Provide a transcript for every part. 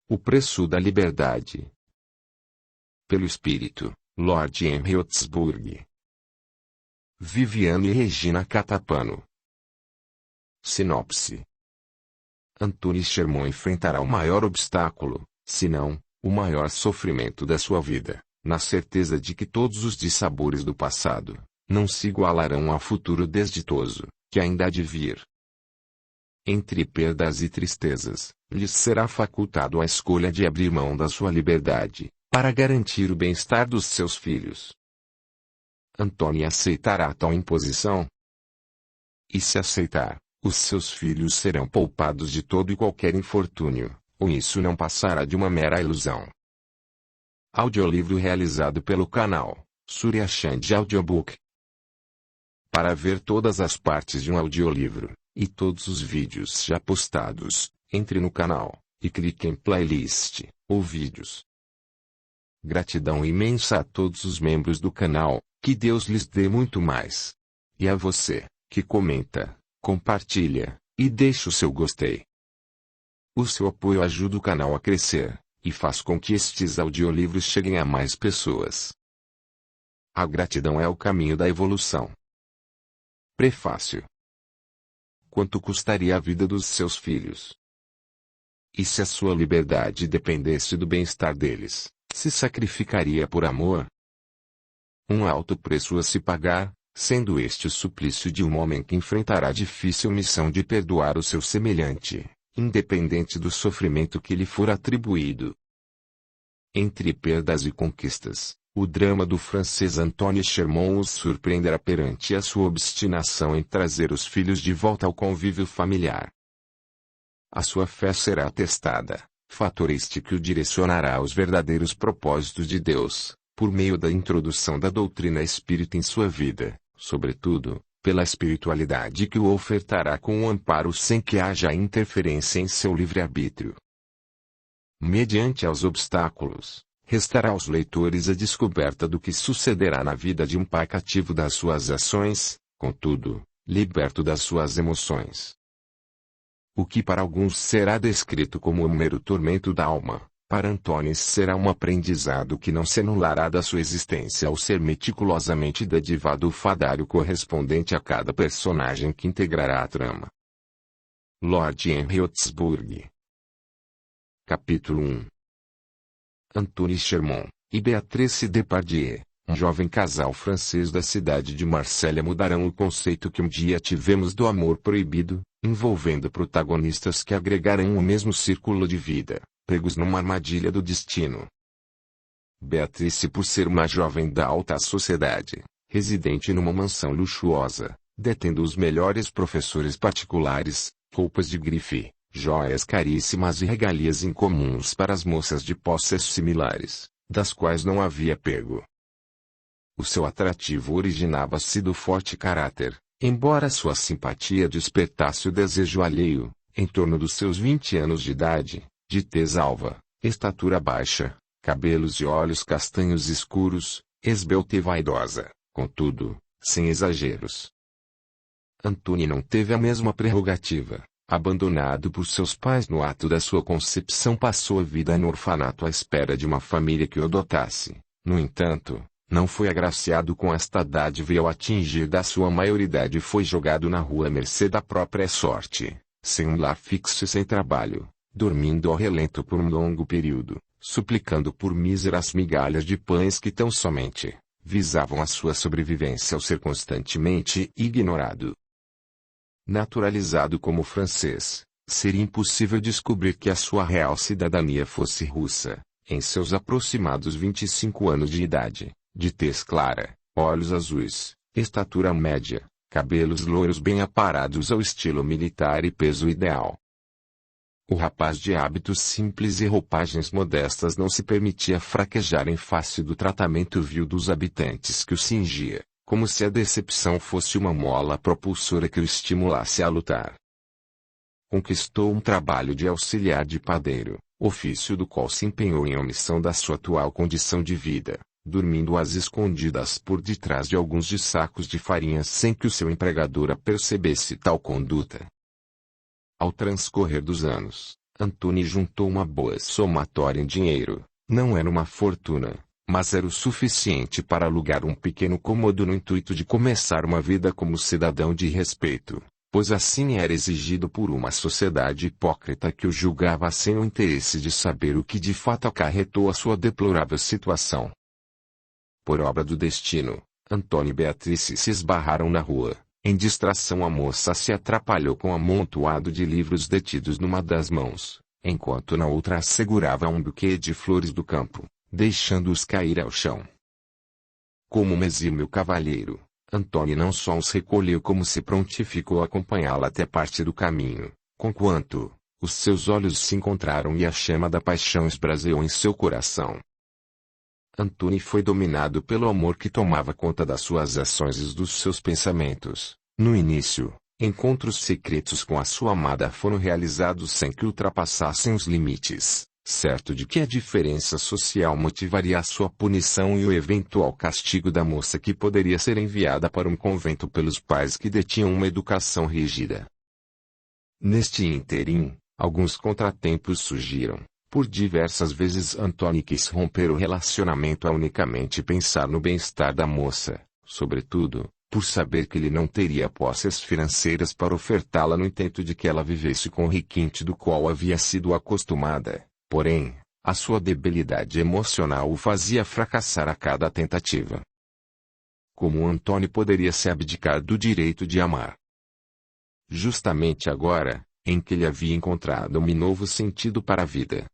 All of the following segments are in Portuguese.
O preço da liberdade. Pelo Espírito, Lord Henry Otsburg. Viviane e Regina Catapano. Sinopse. Anthony Sherman enfrentará o maior obstáculo, se não, o maior sofrimento da sua vida, na certeza de que todos os dissabores do passado não se igualarão ao futuro desditoso, que ainda há de vir. Entre perdas e tristezas, lhes será facultado a escolha de abrir mão da sua liberdade, para garantir o bem-estar dos seus filhos. Anthony aceitará tal imposição? E se aceitar, os seus filhos serão poupados de todo e qualquer infortúnio, ou isso não passará de uma mera ilusão. Audiolivro realizado pelo canal Surya Chand Audiobook. Para ver todas as partes de um audiolivro, e todos os vídeos já postados, entre no canal, e clique em playlist, ou vídeos. Gratidão imensa a todos os membros do canal, que Deus lhes dê muito mais. E a você, que comenta, compartilha, e deixa o seu gostei. O seu apoio ajuda o canal a crescer, e faz com que estes audiolivros cheguem a mais pessoas. A gratidão é o caminho da evolução. Prefácio. Quanto custaria a vida dos seus filhos? E se a sua liberdade dependesse do bem-estar deles, se sacrificaria por amor? Um alto preço a se pagar, sendo este o suplício de um homem que enfrentará a difícil missão de perdoar o seu semelhante, independente do sofrimento que lhe for atribuído. Entre perdas e conquistas, o drama do francês Anthony Sherman os surpreenderá perante a sua obstinação em trazer os filhos de volta ao convívio familiar. A sua fé será testada, fator este que o direcionará aos verdadeiros propósitos de Deus, por meio da introdução da doutrina espírita em sua vida, sobretudo, pela espiritualidade que o ofertará com um amparo sem que haja interferência em seu livre-arbítrio. Mediante aos obstáculos, restará aos leitores a descoberta do que sucederá na vida de um pai cativo das suas ações, contudo, liberto das suas emoções. O que para alguns será descrito como um mero tormento da alma, para Anthony será um aprendizado que não se anulará da sua existência ao ser meticulosamente dedivado o fadário correspondente a cada personagem que integrará a trama. Lord Henry Otsburg. Capítulo 1. Anthony Sherman e Beatrice Depardieu, um jovem casal francês da cidade de Marselha, mudarão o conceito que um dia tivemos do amor proibido, envolvendo protagonistas que agregarão o mesmo círculo de vida, pegos numa armadilha do destino. Beatrice, por ser uma jovem da alta sociedade, residente numa mansão luxuosa, detendo os melhores professores particulares, roupas de grife, joias caríssimas e regalias incomuns para as moças de posses similares, das quais não havia apego. O seu atrativo originava-se do forte caráter, embora sua simpatia despertasse o desejo alheio, em torno dos seus 20 anos de idade, de tez alva, estatura baixa, cabelos e olhos castanhos escuros, esbelta e vaidosa, contudo, sem exageros. Anthony não teve a mesma prerrogativa. Abandonado por seus pais no ato da sua concepção, passou a vida no orfanato à espera de uma família que o adotasse. No entanto, não foi agraciado com esta dádiva e ao atingir da sua maioridade foi jogado na rua à mercê da própria sorte, sem um lar fixo e sem trabalho, dormindo ao relento por um longo período, suplicando por míseras migalhas de pães que tão somente visavam a sua sobrevivência ao ser constantemente ignorado. Naturalizado como francês, seria impossível descobrir que a sua real cidadania fosse russa, em seus aproximados 25 anos de idade, de tez clara, olhos azuis, estatura média, cabelos loiros bem aparados ao estilo militar e peso ideal. O rapaz de hábitos simples e roupagens modestas não se permitia fraquejar em face do tratamento vil dos habitantes que o cingia, como se a decepção fosse uma mola propulsora que o estimulasse a lutar. Conquistou um trabalho de auxiliar de padeiro, ofício do qual se empenhou em omissão da sua atual condição de vida, dormindo às escondidas por detrás de alguns de sacos de farinha sem que o seu empregador percebesse tal conduta. Ao transcorrer dos anos, Antony juntou uma boa somatória em dinheiro. Não era uma fortuna, mas era o suficiente para alugar um pequeno cômodo no intuito de começar uma vida como cidadão de respeito, pois assim era exigido por uma sociedade hipócrita que o julgava sem o interesse de saber o que de fato acarretou a sua deplorável situação. Por obra do destino, Antony e Beatrice se esbarraram na rua. Em distração, a moça se atrapalhou com um amontoado de livros detidos numa das mãos, enquanto na outra assegurava um buquê de flores do campo, deixando-os cair ao chão. Como um exímio cavalheiro, Antony não só os recolheu como se prontificou a acompanhá-la até parte do caminho, conquanto os seus olhos se encontraram e a chama da paixão esbraseou em seu coração. Antony foi dominado pelo amor que tomava conta das suas ações e dos seus pensamentos. No início, encontros secretos com a sua amada foram realizados sem que ultrapassassem os limites, certo de que a diferença social motivaria a sua punição e o eventual castigo da moça, que poderia ser enviada para um convento pelos pais que detinham uma educação rígida. Neste ínterim, alguns contratempos surgiram. Por diversas vezes Antony quis romper o relacionamento a unicamente pensar no bem-estar da moça, sobretudo, por saber que ele não teria posses financeiras para ofertá-la no intento de que ela vivesse com o requinte do qual havia sido acostumada. Porém, a sua debilidade emocional o fazia fracassar a cada tentativa. Como Antony poderia se abdicar do direito de amar? Justamente agora, em que ele havia encontrado um novo sentido para a vida.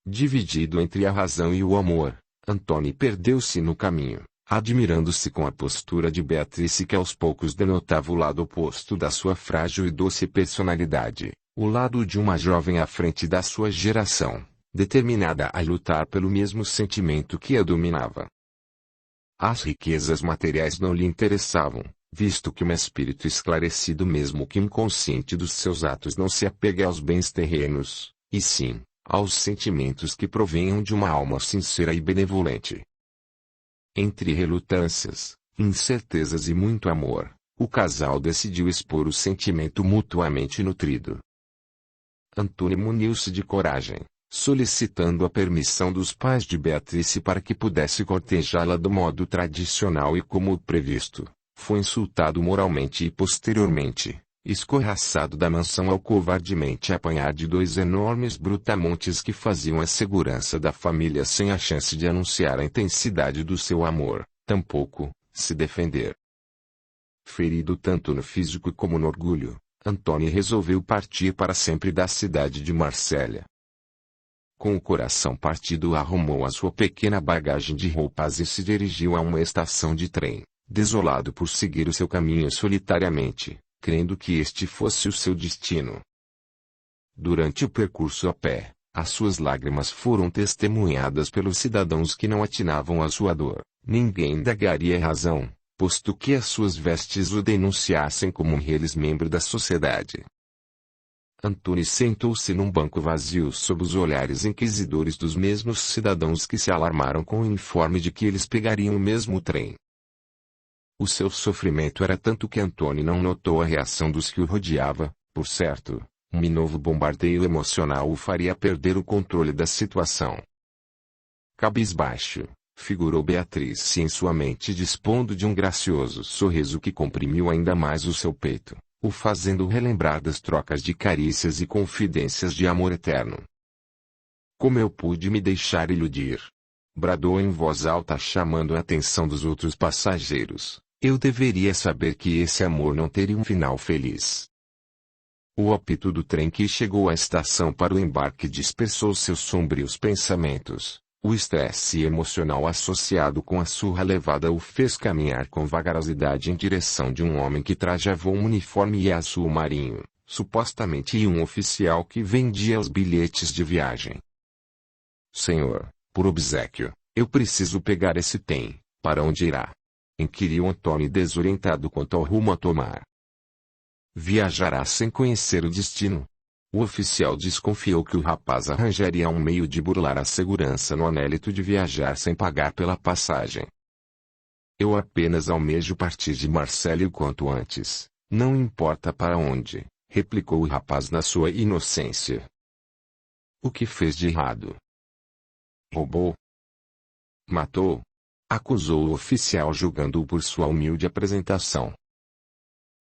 Dividido entre a razão e o amor, Antony perdeu-se no caminho, admirando-se com a postura de Beatrice, que aos poucos denotava o lado oposto da sua frágil e doce personalidade, o lado de uma jovem à frente da sua geração, determinada a lutar pelo mesmo sentimento que a dominava. As riquezas materiais não lhe interessavam, visto que um espírito esclarecido, mesmo que inconsciente dos seus atos, não se apega aos bens terrenos, e sim aos sentimentos que provenham de uma alma sincera e benevolente. Entre relutâncias, incertezas e muito amor, o casal decidiu expor o sentimento mutuamente nutrido. Antony muniu-se de coragem, solicitando a permissão dos pais de Beatrice para que pudesse cortejá-la do modo tradicional e como previsto. Foi insultado moralmente e posteriormente escorraçado da mansão ao covardemente apanhar de dois enormes brutamontes que faziam a segurança da família sem a chance de anunciar a intensidade do seu amor, tampouco se defender. Ferido tanto no físico como no orgulho, Antony resolveu partir para sempre da cidade de Marsella. Com o coração partido, arrumou a sua pequena bagagem de roupas e se dirigiu a uma estação de trem, desolado por seguir o seu caminho solitariamente, crendo que este fosse o seu destino. Durante o percurso a pé, as suas lágrimas foram testemunhadas pelos cidadãos que não atinavam à sua dor. Ninguém indagaria a razão, posto que as suas vestes o denunciassem como um reles membro da sociedade. Antony sentou-se num banco vazio sob os olhares inquisidores dos mesmos cidadãos que se alarmaram com o informe de que eles pegariam o mesmo trem. O seu sofrimento era tanto que Antony não notou a reação dos que o rodeava. Por certo, um novo bombardeio emocional o faria perder o controle da situação. Cabisbaixo, figurou Beatrice em sua mente, dispondo de um gracioso sorriso que comprimiu ainda mais o seu peito, o fazendo relembrar das trocas de carícias e confidências de amor eterno. Como eu pude me deixar iludir? Bradou em voz alta, chamando a atenção dos outros passageiros. Eu deveria saber que esse amor não teria um final feliz. O apito do trem que chegou à estação para o embarque dispersou seus sombrios pensamentos. O estresse emocional associado com a surra levada o fez caminhar com vagarosidade em direção de um homem que trajava um uniforme azul marinho, supostamente, e um oficial que vendia os bilhetes de viagem. Senhor, por obséquio, eu preciso pegar esse trem. Para onde irá? Inquiriu Antony, desorientado quanto ao rumo a tomar. Viajará sem conhecer o destino. O oficial desconfiou que o rapaz arranjaria um meio de burlar a segurança no anélito de viajar sem pagar pela passagem. Eu apenas almejo partir de Marsella o quanto antes, não importa para onde, replicou o rapaz na sua inocência. O que fez de errado? Roubou? Matou? Acusou o oficial julgando-o por sua humilde apresentação.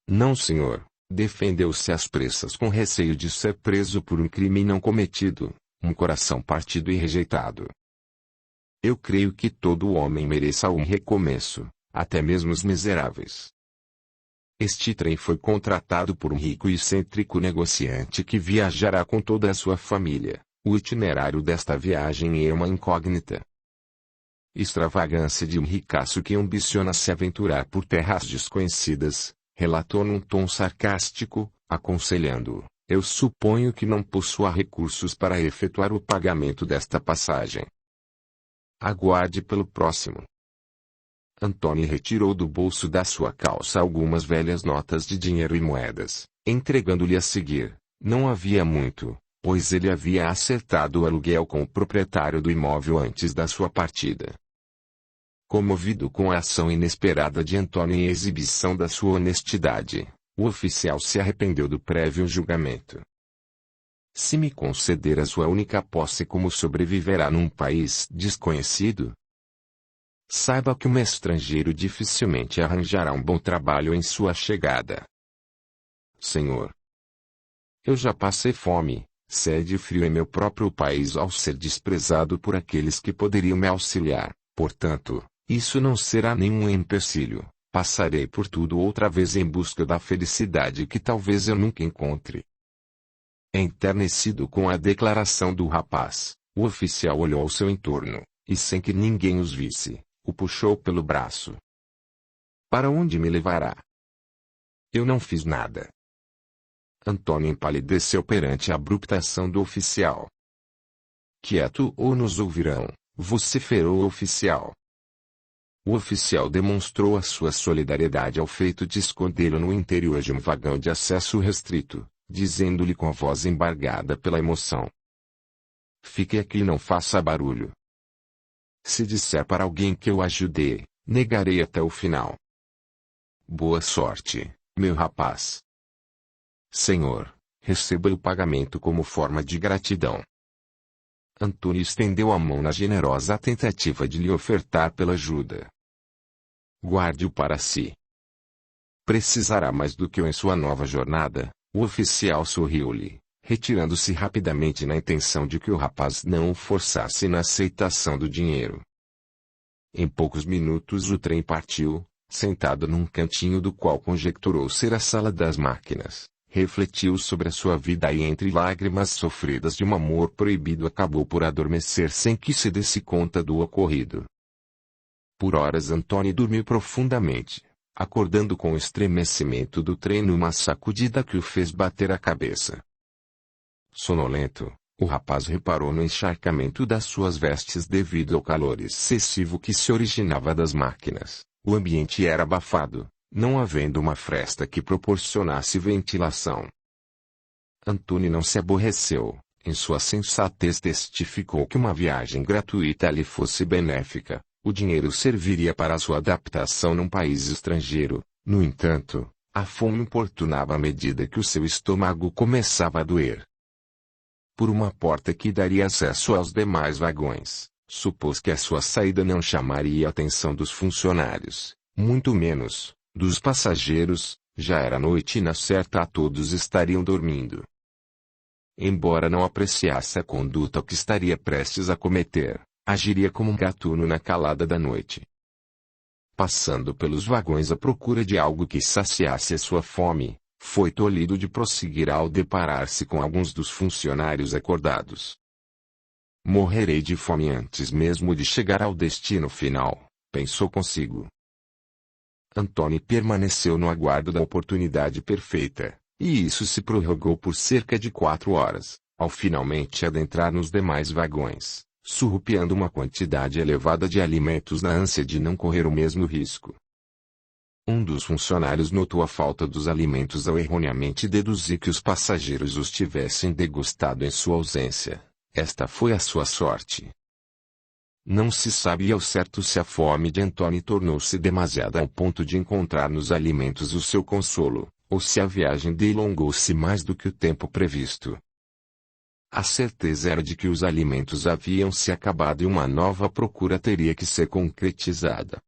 Não, senhor. Defendeu-se às pressas com receio de ser preso por um crime não cometido, um coração partido e rejeitado. Eu creio que todo homem mereça um recomeço, até mesmo os miseráveis. Este trem foi contratado por um rico e excêntrico negociante que viajará com toda a sua família. O itinerário desta viagem é uma incógnita. Extravagância de um ricaço que ambiciona se aventurar por terras desconhecidas, relatou num tom sarcástico, aconselhando-o: eu suponho que não possua recursos para efetuar o pagamento desta passagem. Aguarde pelo próximo. Antônio retirou do bolso da sua calça algumas velhas notas de dinheiro e moedas, entregando-lhe a seguir. Não havia muito, pois ele havia acertado o aluguel com o proprietário do imóvel antes da sua partida. Comovido com a ação inesperada de Antônio em exibição da sua honestidade, o oficial se arrependeu do prévio julgamento. Se me conceder a sua única posse, como sobreviverá num país desconhecido? Saiba que um estrangeiro dificilmente arranjará um bom trabalho em sua chegada. Senhor, eu já passei fome, sede e frio em meu próprio país ao ser desprezado por aqueles que poderiam me auxiliar, portanto, isso não será nenhum empecilho. Passarei por tudo outra vez em busca da felicidade que talvez eu nunca encontre. Enternecido com a declaração do rapaz, o oficial olhou ao seu entorno, e sem que ninguém os visse, o puxou pelo braço. Para onde me levará? Eu não fiz nada. Antônio empalideceu perante a abrupta ação do oficial. Quieto ou nos ouvirão, vociferou o oficial. O oficial demonstrou a sua solidariedade ao feito de escondê-lo no interior de um vagão de acesso restrito, dizendo-lhe com a voz embargada pela emoção: fique aqui e não faça barulho. Se disser para alguém que eu ajudei, negarei até o final. Boa sorte, meu rapaz. Senhor, receba o pagamento como forma de gratidão. Antônio estendeu a mão na generosa tentativa de lhe ofertar pela ajuda. Guarde-o para si. Precisará mais do que eu em sua nova jornada. O oficial sorriu-lhe, retirando-se rapidamente na intenção de que o rapaz não o forçasse na aceitação do dinheiro. Em poucos minutos o trem partiu, sentado num cantinho do qual conjecturou ser a sala das máquinas. Refletiu sobre a sua vida e entre lágrimas sofridas de um amor proibido acabou por adormecer sem que se desse conta do ocorrido. Por horas Antônio dormiu profundamente, acordando com o estremecimento do trem numa sacudida que o fez bater a cabeça. Sonolento, o rapaz reparou no encharcamento das suas vestes devido ao calor excessivo que se originava das máquinas. O ambiente era abafado, não havendo uma fresta que proporcionasse ventilação. Antônio não se aborreceu, em sua sensatez testificou que uma viagem gratuita lhe fosse benéfica, o dinheiro serviria para sua adaptação num país estrangeiro. No entanto, a fome importunava à medida que o seu estômago começava a doer. Por uma porta que daria acesso aos demais vagões, supôs que a sua saída não chamaria a atenção dos funcionários, muito menos dos passageiros. Já era noite e na certa todos estariam dormindo. Embora não apreciasse a conduta que estaria prestes a cometer, agiria como um gatuno na calada da noite. Passando pelos vagões à procura de algo que saciasse a sua fome, foi tolhido de prosseguir ao deparar-se com alguns dos funcionários acordados. Morrerei de fome antes mesmo de chegar ao destino final, pensou consigo. Antônio permaneceu no aguardo da oportunidade perfeita, e isso se prorrogou por cerca de 4 horas, ao finalmente adentrar nos demais vagões, surrupiando uma quantidade elevada de alimentos na ânsia de não correr o mesmo risco. Um dos funcionários notou a falta dos alimentos ao erroneamente deduzir que os passageiros os tivessem degustado em sua ausência. Esta foi a sua sorte. Não se sabe ao certo se a fome de Antônio tornou-se demasiada ao ponto de encontrar nos alimentos o seu consolo, ou se a viagem delongou-se mais do que o tempo previsto. A certeza era de que os alimentos haviam se acabado e uma nova procura teria que ser concretizada.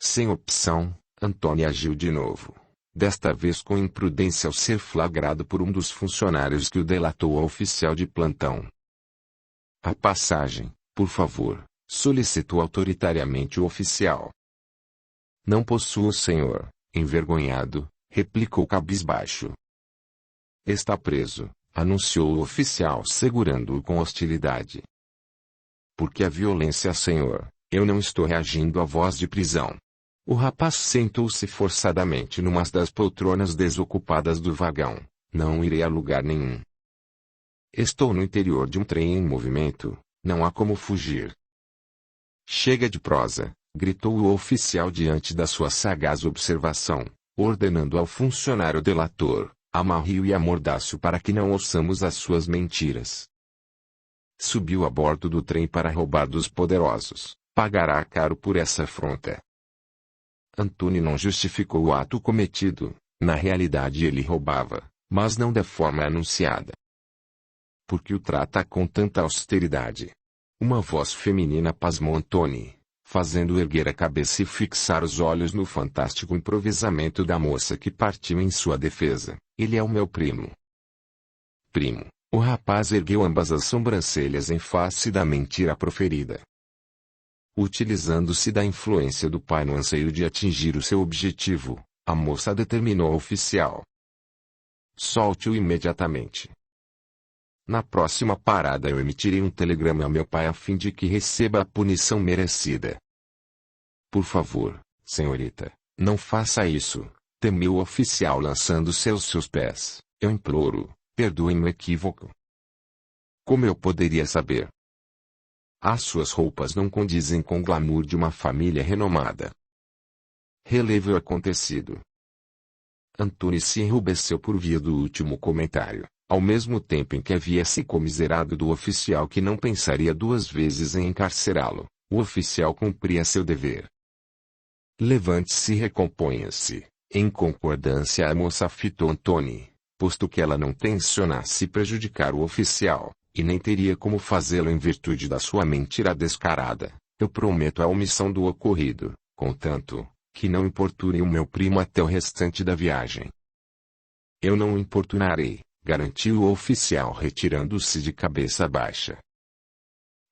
Sem opção, Antônio agiu de novo, desta vez com imprudência ao ser flagrado por um dos funcionários que o delatou ao oficial de plantão. "A passagem, por favor", solicitou autoritariamente o oficial. "Não possuo, senhor", envergonhado, replicou cabisbaixo. "Está preso", anunciou o oficial segurando-o com hostilidade. "Por que a violência, senhor? Eu não estou reagindo à voz de prisão." O rapaz sentou-se forçadamente numa das poltronas desocupadas do vagão. "Não irei a lugar nenhum. Estou no interior de um trem em movimento, não há como fugir." "Chega de prosa", gritou o oficial diante da sua sagaz observação, ordenando ao funcionário delator: "Amarre-o e amordace-o para que não ouçamos as suas mentiras." Subiu a bordo do trem para roubar dos poderosos, pagará caro por essa afronta. Antônio não justificou o ato cometido, na realidade ele roubava, mas não da forma anunciada. "Por que o trata com tanta austeridade?" Uma voz feminina pasmou Antônio, fazendo erguer a cabeça e fixar os olhos no fantástico improvisamento da moça que partiu em sua defesa: "Ele é o meu primo." "Primo?" O rapaz ergueu ambas as sobrancelhas em face da mentira proferida. Utilizando-se da influência do pai no anseio de atingir o seu objetivo, a moça determinou ao oficial: "Solte-o imediatamente. Na próxima parada eu emitirei um telegrama a meu pai a fim de que receba a punição merecida." "Por favor, senhorita, não faça isso", temeu o oficial lançando-se aos seus pés. "Eu imploro, perdoe-me o equívoco." "Como eu poderia saber? As suas roupas não condizem com o glamour de uma família renomada." "Releve o acontecido." Antônio se enrubesceu por via do último comentário, ao mesmo tempo em que havia se comiserado do oficial que não pensaria duas vezes em encarcerá-lo. O oficial cumpria seu dever. "Levante-se e recomponha-se." Em concordância, a moça fitou Antônio, posto que ela não tensionasse prejudicar o oficial, e nem teria como fazê-lo em virtude da sua mentira descarada. "Eu prometo a omissão do ocorrido, contanto que não importune o meu primo até o restante da viagem." "Eu não o importunarei", garantiu o oficial retirando-se de cabeça baixa.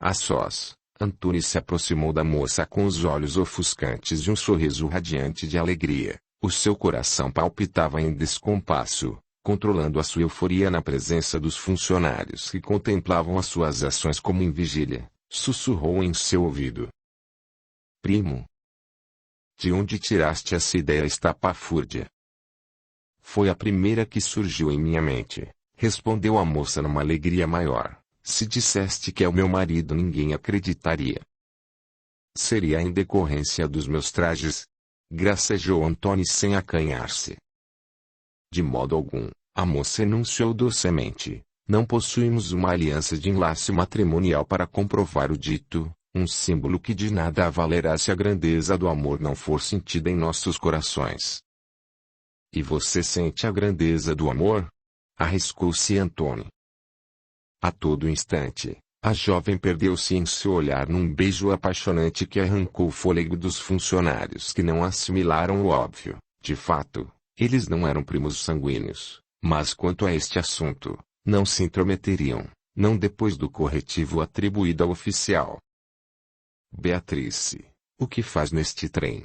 A sós, Antônio se aproximou da moça com os olhos ofuscantes e um sorriso radiante de alegria. O seu coração palpitava em descompasso, controlando a sua euforia na presença dos funcionários que contemplavam as suas ações como em vigília. Sussurrou em seu ouvido: "Primo, de onde tiraste essa ideia estapafúrdia?" "Foi a primeira que surgiu em minha mente", respondeu a moça numa alegria maior. "Se disseste que é o meu marido, ninguém acreditaria." "Seria em decorrência dos meus trajes?" gracejou Antônio sem acanhar-se. "De modo algum", a moça enunciou docemente. "Não possuímos uma aliança de enlace matrimonial para comprovar o dito, um símbolo que de nada valerá se a grandeza do amor não for sentida em nossos corações." "E você sente a grandeza do amor?" arriscou-se Antônio. A todo instante, a jovem perdeu-se em seu olhar num beijo apaixonante que arrancou o fôlego dos funcionários que não assimilaram o óbvio. De fato, eles não eram primos sanguíneos, mas quanto a este assunto, não se intrometeriam, não depois do corretivo atribuído ao oficial. "Beatrice, o que faz neste trem?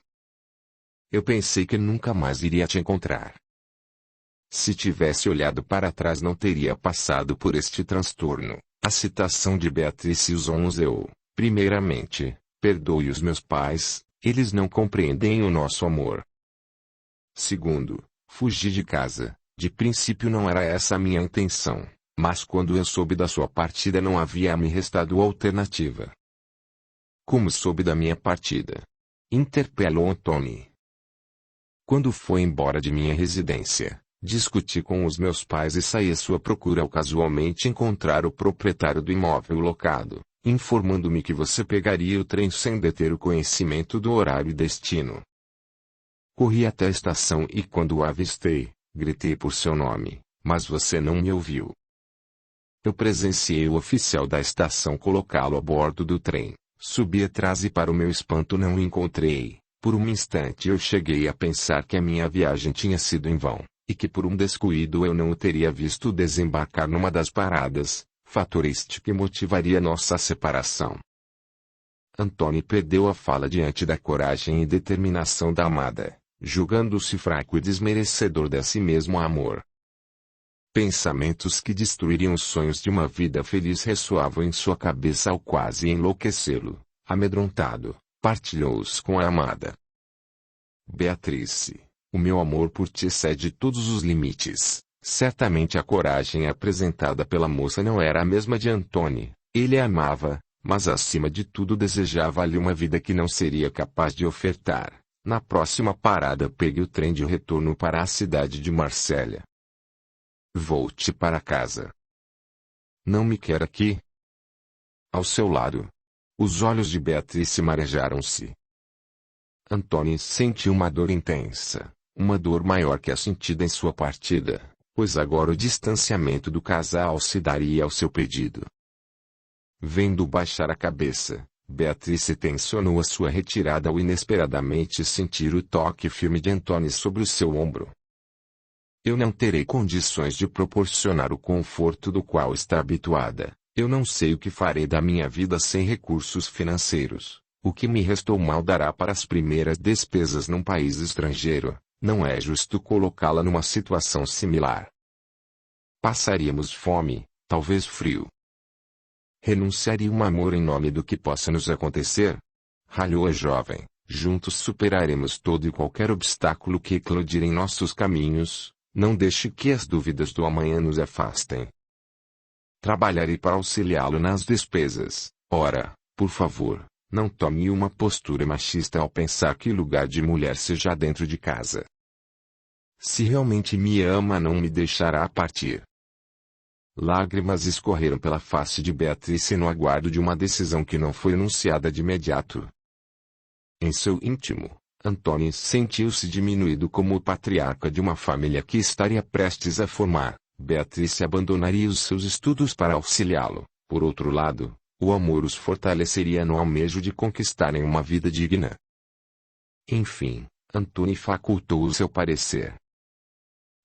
Eu pensei que nunca mais iria te encontrar." Se tivesse olhado para trás não teria passado por este transtorno. A citação de Beatrice o zonzeou. "Primeiramente, perdoe os meus pais, eles não compreendem o nosso amor. Segundo, fugi de casa. De princípio não era essa a minha intenção, mas quando eu soube da sua partida não havia me restado alternativa." "Como soube da minha partida?" interpelou Antônio. "Quando foi embora de minha residência, discuti com os meus pais e saí à sua procura ao casualmente encontrar o proprietário do imóvel locado, informando-me que você pegaria o trem sem deter o conhecimento do horário e destino. Corri até a estação e quando o avistei, gritei por seu nome, mas você não me ouviu." Eu presenciei o oficial da estação colocá-lo a bordo do trem. Subi atrás e para o meu espanto não o encontrei. Por um instante eu cheguei a pensar que a minha viagem tinha sido em vão, e que por um descuido eu não o teria visto desembarcar numa das paradas, fator este que motivaria nossa separação. Antony perdeu a fala diante da coragem e determinação da amada, julgando-se fraco e desmerecedor de si mesmo amor. Pensamentos que destruiriam os sonhos de uma vida feliz ressoavam em sua cabeça ao quase enlouquecê-lo. Amedrontado, partilhou-os com a amada. Beatrice, o meu amor por ti excede todos os limites. Certamente a coragem apresentada pela moça não era a mesma de Antony. Ele a amava, mas acima de tudo desejava-lhe uma vida que não seria capaz de ofertar. Na próxima parada peguei o trem de retorno para a cidade de Marsella. Volte para casa. Não me quer aqui? Ao seu lado. Os olhos de Beatrice marejaram-se. Antony sentiu uma dor intensa, uma dor maior que a sentida em sua partida, pois agora o distanciamento do casal se daria ao seu pedido. Vendo baixar a cabeça, Beatrice tensionou a sua retirada ao inesperadamente sentir o toque firme de Antony sobre o seu ombro. Eu não terei condições de proporcionar o conforto do qual está habituada. Eu não sei o que farei da minha vida sem recursos financeiros. O que me restou mal dará para as primeiras despesas num país estrangeiro. Não é justo colocá-la numa situação similar. Passaríamos fome, talvez frio. Renunciaria um amor em nome do que possa nos acontecer? Ralhou a jovem. Juntos superaremos todo e qualquer obstáculo que eclodir em nossos caminhos. Não deixe que as dúvidas do amanhã nos afastem. Trabalharei para auxiliá-lo nas despesas. Ora, por favor, não tome uma postura machista ao pensar que lugar de mulher seja dentro de casa. Se realmente me ama, não me deixará partir. Lágrimas escorreram pela face de Beatrice no aguardo de uma decisão que não foi anunciada de imediato. Em seu íntimo, Antony sentiu-se diminuído como o patriarca de uma família que estaria prestes a formar. Beatrice abandonaria os seus estudos para auxiliá-lo. Por outro lado, o amor os fortaleceria no almejo de conquistarem uma vida digna. Enfim, Antony facultou o seu parecer.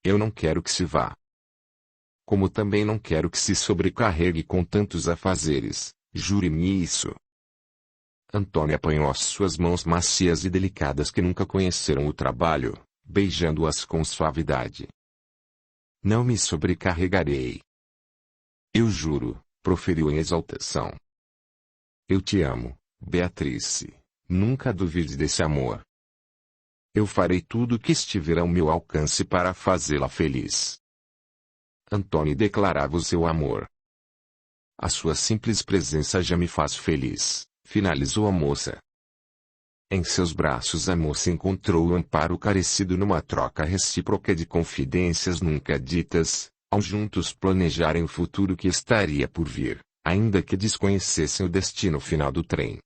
Eu não quero que se vá. Como também não quero que se sobrecarregue com tantos afazeres. Jure-me isso. Antony apanhou as suas mãos macias e delicadas que nunca conheceram o trabalho, beijando-as com suavidade. Não me sobrecarregarei. Eu juro, proferiu em exaltação. Eu te amo, Beatrice. Nunca duvide desse amor. Eu farei tudo o que estiver ao meu alcance para fazê-la feliz. Antony declarava o seu amor. A sua simples presença já me faz feliz, finalizou a moça. Em seus braços a moça encontrou o amparo carecido numa troca recíproca de confidências nunca ditas, ao juntos planejarem o futuro que estaria por vir, ainda que desconhecessem o destino final do trem.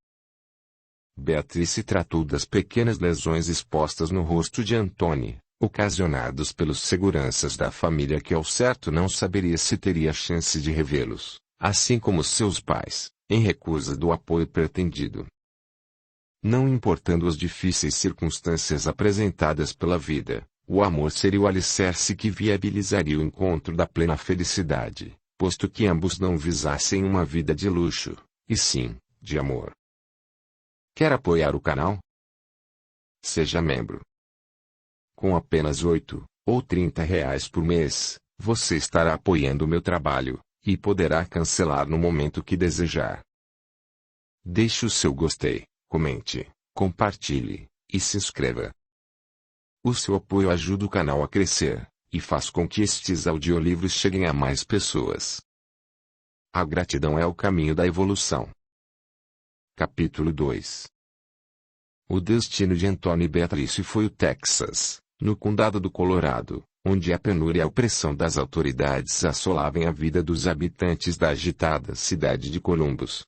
Beatrice tratou das pequenas lesões expostas no rosto de Antony, ocasionados pelos seguranças da família que ao certo não saberia se teria chance de revê-los, assim como seus pais, em recusa do apoio pretendido. Não importando as difíceis circunstâncias apresentadas pela vida, o amor seria o alicerce que viabilizaria o encontro da plena felicidade, posto que ambos não visassem uma vida de luxo, e sim, de amor. Quer apoiar o canal? Seja membro. Com apenas R$ 8 ou R$ 30 por mês, você estará apoiando o meu trabalho, e poderá cancelar no momento que desejar. Deixe o seu gostei, comente, compartilhe, e se inscreva. O seu apoio ajuda o canal a crescer, e faz com que estes audiolivros cheguem a mais pessoas. A gratidão é o caminho da evolução. Capítulo 2. O destino de Antony e Beatrice foi o Texas, no condado do Colorado, onde a penúria e a opressão das autoridades assolavam a vida dos habitantes da agitada cidade de Columbus.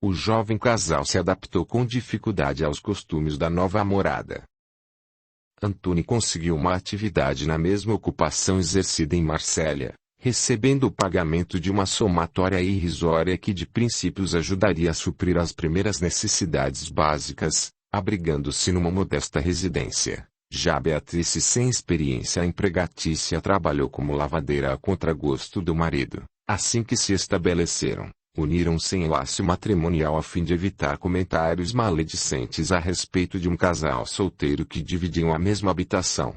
O jovem casal se adaptou com dificuldade aos costumes da nova morada. Antony conseguiu uma atividade na mesma ocupação exercida em Marsella, recebendo o pagamento de uma somatória irrisória que de princípio os ajudaria a suprir as primeiras necessidades básicas, abrigando-se numa modesta residência. Já Beatrice, sem experiência empregatícia, trabalhou como lavadeira a contragosto do marido. Assim que se estabeleceram, uniram-se em laço matrimonial a fim de evitar comentários maledicentes a respeito de um casal solteiro que dividiam a mesma habitação.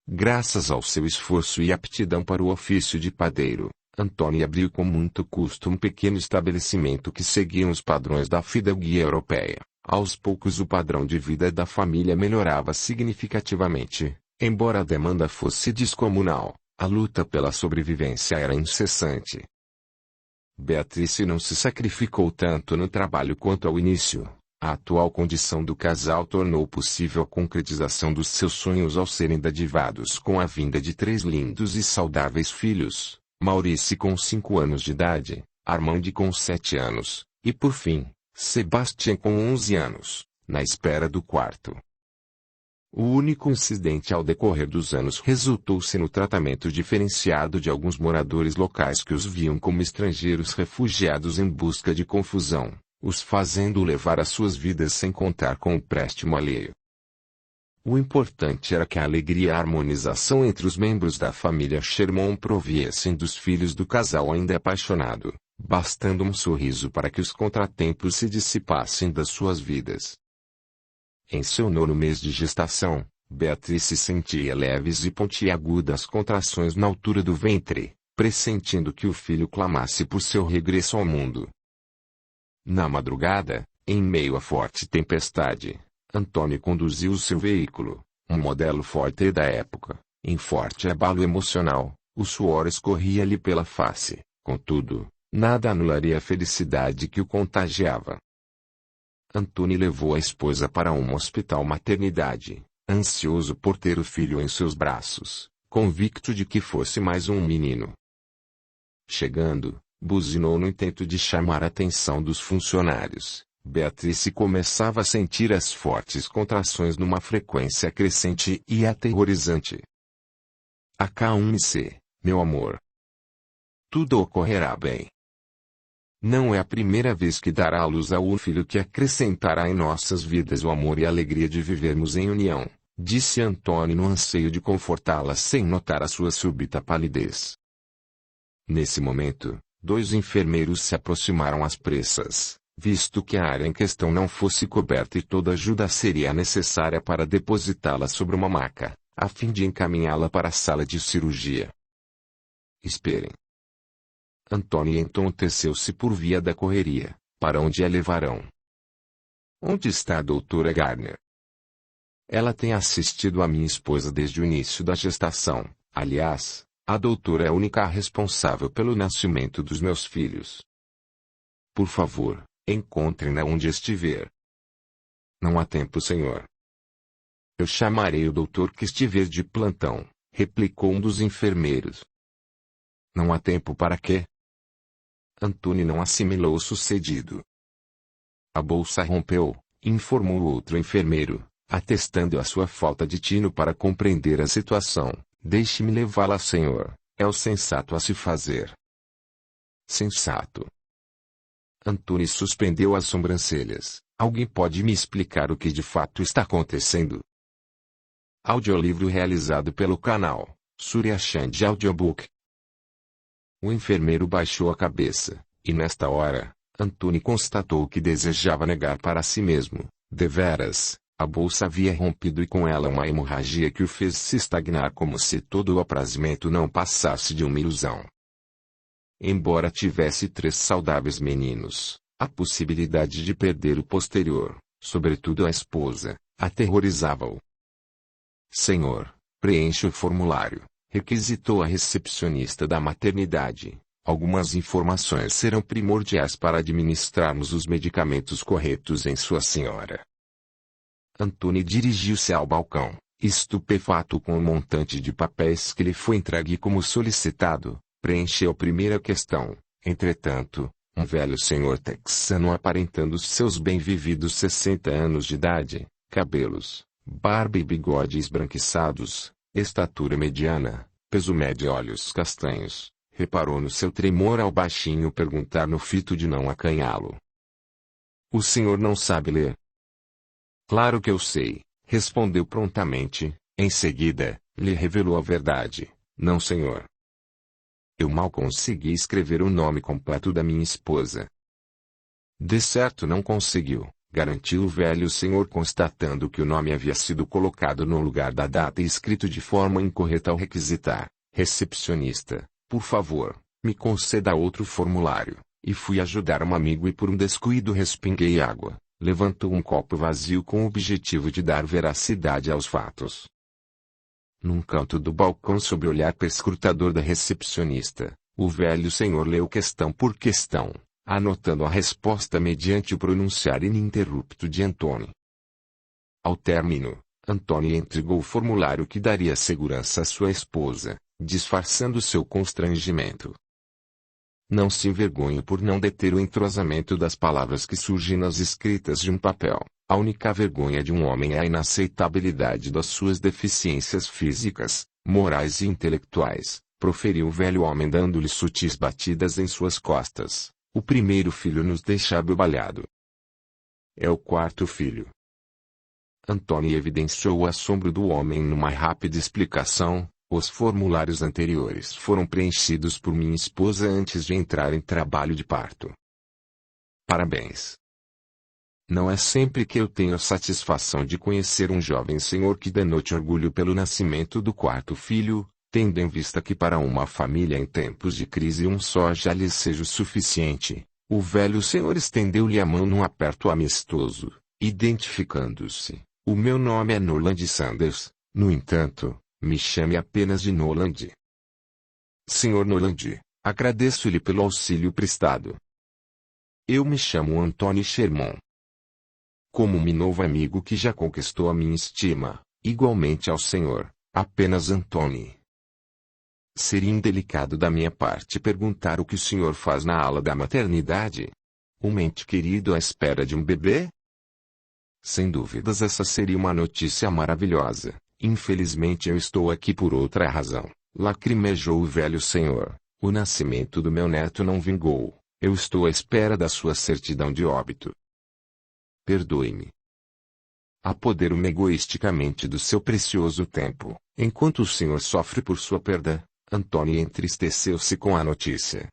Graças ao seu esforço e aptidão para o ofício de padeiro, Antônio abriu com muito custo um pequeno estabelecimento que seguia os padrões da fidalguia europeia. Aos poucos o padrão de vida da família melhorava significativamente, embora a demanda fosse descomunal, a luta pela sobrevivência era incessante. Beatrice não se sacrificou tanto no trabalho quanto ao início. A atual condição do casal tornou possível a concretização dos seus sonhos ao serem dadivados com a vinda de 3 lindos e saudáveis filhos, Maurice com 5 anos de idade, Armande com 7 anos, e por fim, Sebastião com 11 anos, na espera do quarto. O único incidente ao decorrer dos anos resultou-se no tratamento diferenciado de alguns moradores locais que os viam como estrangeiros refugiados em busca de confusão, os fazendo levar as suas vidas sem contar com o préstimo alheio. O importante era que a alegria e a harmonização entre os membros da família Sherman proviessem dos filhos do casal ainda apaixonado, bastando um sorriso para que os contratempos se dissipassem das suas vidas. Em seu 9º mês de gestação, Beatrice sentia leves e pontiagudas contrações na altura do ventre, pressentindo que o filho clamasse por seu regresso ao mundo. Na madrugada, em meio a forte tempestade, Antônio conduziu seu veículo, um modelo Ford da época, em forte abalo emocional. O suor escorria-lhe pela face, contudo, nada anularia a felicidade que o contagiava. Antônio levou a esposa para uma hospital-maternidade, ansioso por ter o filho em seus braços, convicto de que fosse mais um menino. Chegando, buzinou no intento de chamar a atenção dos funcionários. Beatrice começava a sentir as fortes contrações numa frequência crescente e aterrorizante. Acalme-se, meu amor. Tudo ocorrerá bem. Não é a primeira vez que dará à luz a um filho que acrescentará em nossas vidas o amor e a alegria de vivermos em união, disse Antônio no anseio de confortá-la sem notar a sua súbita palidez. Nesse momento, 2 enfermeiros se aproximaram às pressas, visto que a área em questão não fosse coberta e toda ajuda seria necessária para depositá-la sobre uma maca, a fim de encaminhá-la para a sala de cirurgia. Esperem. Antônio entonteceu-se por via da correria. Para onde a levarão? Onde está a doutora Gardner? Ela tem assistido a minha esposa desde o início da gestação. Aliás, a doutora é a única responsável pelo nascimento dos meus filhos. Por favor, encontrem-na onde estiver. Não há tempo, senhor. Eu chamarei o doutor que estiver de plantão, replicou um dos enfermeiros. Não há tempo para quê? Antônio não assimilou o sucedido. A bolsa rompeu, informou o outro enfermeiro, atestando a sua falta de tino para compreender a situação. Deixe-me levá-la, senhor. É o sensato a se fazer. Sensato. Antônio suspendeu as sobrancelhas. Alguém pode me explicar o que de fato está acontecendo? Audiolivro realizado pelo canal Surya Chand Audiobook. O enfermeiro baixou a cabeça, e nesta hora, Antônio constatou que desejava negar para si mesmo. Deveras, a bolsa havia rompido e com ela uma hemorragia que o fez se estagnar como se todo o aprazimento não passasse de uma ilusão. Embora tivesse 3 saudáveis meninos, a possibilidade de perder o posterior, sobretudo a esposa, aterrorizava-o. Senhor, preencha o formulário, requisitou a recepcionista da maternidade. Algumas informações serão primordiais para administrarmos os medicamentos corretos em sua senhora. Antônio dirigiu-se ao balcão, estupefato com o montante de papéis que lhe foi entregue como solicitado. Preencheu a primeira questão. Entretanto, um velho senhor texano aparentando seus bem-vividos 60 anos de idade, cabelos, barba e bigode esbranquiçados, estatura mediana, peso médio e olhos castanhos, reparou no seu tremor ao baixinho perguntar no fito de não acanhá-lo. O senhor não sabe ler? Claro que eu sei, respondeu prontamente. Em seguida, lhe revelou a verdade. Não, senhor. Eu mal consegui escrever o nome completo da minha esposa. De certo não conseguiu, garantiu o velho senhor constatando que o nome havia sido colocado no lugar da data e escrito de forma incorreta ao requisitar. Recepcionista, por favor, me conceda outro formulário. E fui ajudar um amigo e por um descuido respinguei água. Levantou um copo vazio com o objetivo de dar veracidade aos fatos. Num canto do balcão sob o olhar perscrutador da recepcionista, o velho senhor leu questão por questão, anotando a resposta mediante o pronunciar ininterrupto de Antônio. Ao término, Antônio entregou o formulário que daria segurança à sua esposa, disfarçando seu constrangimento. Não se envergonhe por não deter o entrosamento das palavras que surgem nas escritas de um papel. A única vergonha de um homem é a inaceitabilidade das suas deficiências físicas, morais e intelectuais, proferiu o velho homem dando-lhe sutis batidas em suas costas. O primeiro filho nos deixa abobalhado. É o quarto filho. Antônio evidenciou o assombro do homem numa rápida explicação. Os formulários anteriores foram preenchidos por minha esposa antes de entrar em trabalho de parto. Parabéns. Não é sempre que eu tenho a satisfação de conhecer um jovem senhor que denote orgulho pelo nascimento do quarto filho, tendo em vista que para uma família em tempos de crise um só já lhes seja o suficiente. O velho senhor estendeu-lhe a mão num aperto amistoso, identificando-se. O meu nome é Noland Sanders, no entanto. Me chame apenas de Noland. Senhor Noland, agradeço-lhe pelo auxílio prestado. Eu me chamo Antônio Sherman. Como um novo amigo que já conquistou a minha estima, igualmente ao senhor, apenas Antônio. Seria indelicado da minha parte perguntar o que o senhor faz na ala da maternidade? Um ente querido à espera de um bebê? Sem dúvidas essa seria uma notícia maravilhosa. Infelizmente eu estou aqui por outra razão. Lacrimejou o velho senhor. O nascimento do meu neto não vingou. Eu estou à espera da sua certidão de óbito. Perdoe-me. Apodero-me egoisticamente do seu precioso tempo. Enquanto o senhor sofre por sua perda, Antônio entristeceu-se com a notícia.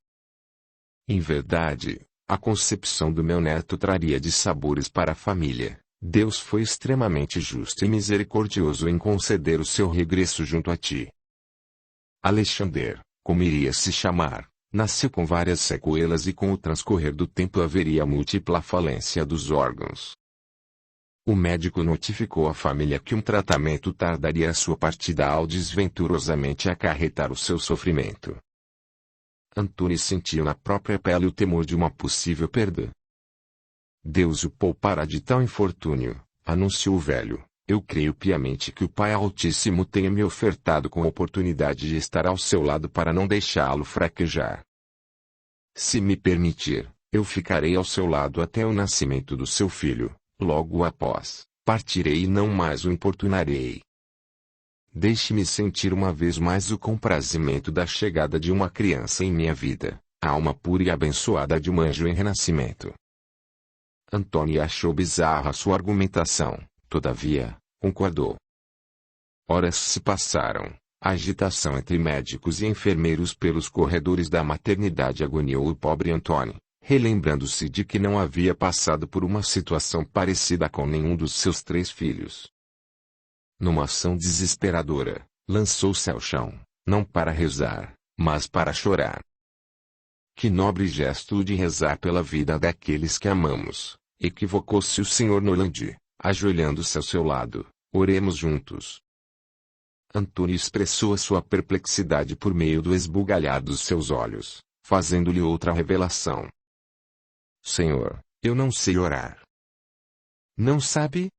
Em verdade, a concepção do meu neto traria dissabores para a família. Deus foi extremamente justo e misericordioso em conceder o seu regresso junto a ti. Alexander, como iria se chamar, nasceu com várias sequelas e com o transcorrer do tempo haveria múltipla falência dos órgãos. O médico notificou à família que um tratamento tardaria a sua partida ao desventurosamente acarretar o seu sofrimento. Antônio sentiu na própria pele o temor de uma possível perda. Deus o poupará de tal infortúnio, anunciou o velho. Eu creio piamente que o Pai Altíssimo tenha me ofertado com a oportunidade de estar ao seu lado para não deixá-lo fraquejar. Se me permitir, eu ficarei ao seu lado até o nascimento do seu filho. Logo após, partirei e não mais o importunarei. Deixe-me sentir uma vez mais o comprazimento da chegada de uma criança em minha vida, a alma pura e abençoada de um anjo em renascimento. Antônio achou bizarra sua argumentação, todavia, concordou. Horas se passaram, a agitação entre médicos e enfermeiros pelos corredores da maternidade agoniou o pobre Antônio, relembrando-se de que não havia passado por uma situação parecida com nenhum dos seus 3 filhos. Numa ação desesperadora, lançou-se ao chão, não para rezar, mas para chorar. Que nobre gesto de rezar pela vida daqueles que amamos, equivocou-se o Sr. Noland, ajoelhando-se ao seu lado. Oremos juntos. Antônio expressou a sua perplexidade por meio do esbugalhar dos seus olhos, fazendo-lhe outra revelação. Senhor, eu não sei orar. Não sabe?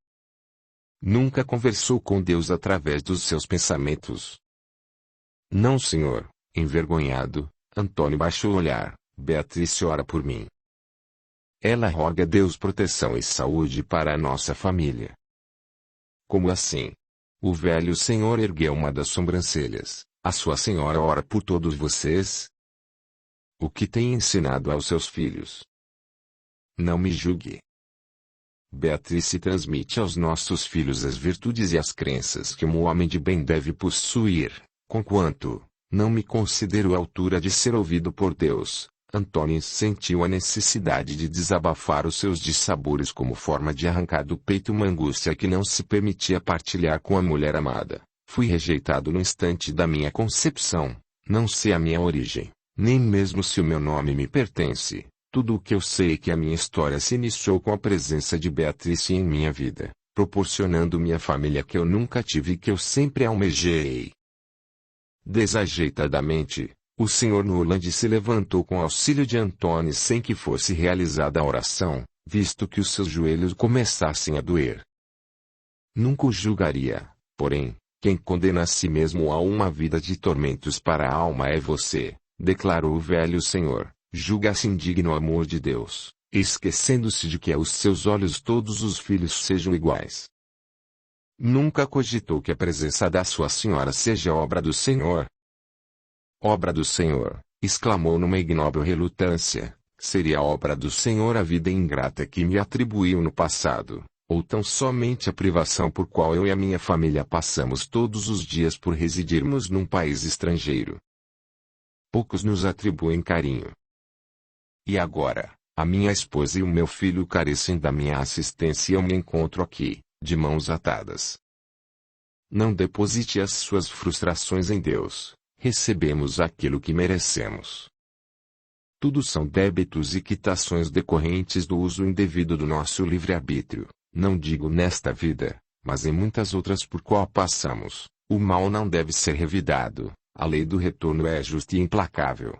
Nunca conversou com Deus através dos seus pensamentos? Não, senhor. Envergonhado, Antônio baixou o olhar. Beatriz ora por mim. Ela roga a Deus proteção e saúde para a nossa família. Como assim? O velho senhor ergueu uma das sobrancelhas. A sua senhora ora por todos vocês? O que tem ensinado aos seus filhos? Não me julgue. Beatriz transmite aos nossos filhos as virtudes e as crenças que um homem de bem deve possuir, conquanto não me considero à altura de ser ouvido por Deus. Antônio sentiu a necessidade de desabafar os seus dissabores como forma de arrancar do peito uma angústia que não se permitia partilhar com a mulher amada. Fui rejeitado no instante da minha concepção. Não sei a minha origem, nem mesmo se o meu nome me pertence. Tudo o que eu sei é que a minha história se iniciou com a presença de Beatriz em minha vida, proporcionando-me a família que eu nunca tive e que eu sempre almejei. Desajeitadamente, o Sr. Noland se levantou com auxílio de Antônio sem que fosse realizada a oração, visto que os seus joelhos começassem a doer. Nunca o julgaria, porém, quem condena a si mesmo a uma vida de tormentos para a alma é você, declarou o velho senhor, julga-se indigno ao amor de Deus, esquecendo-se de que aos seus olhos todos os filhos sejam iguais. Nunca cogitou que a presença da sua senhora seja obra do Senhor? Obra do Senhor, exclamou numa ignóbil relutância, seria obra do Senhor a vida ingrata que me atribuiu no passado, ou tão somente a privação por qual eu e a minha família passamos todos os dias por residirmos num país estrangeiro. Poucos nos atribuem carinho. E agora, a minha esposa e o meu filho carecem da minha assistência e eu me encontro aqui, de mãos atadas. Não deposite as suas frustrações em Deus. Recebemos aquilo que merecemos. Tudo são débitos e quitações decorrentes do uso indevido do nosso livre-arbítrio, não digo nesta vida, mas em muitas outras por qual passamos. O mal não deve ser revidado, a lei do retorno é justa e implacável.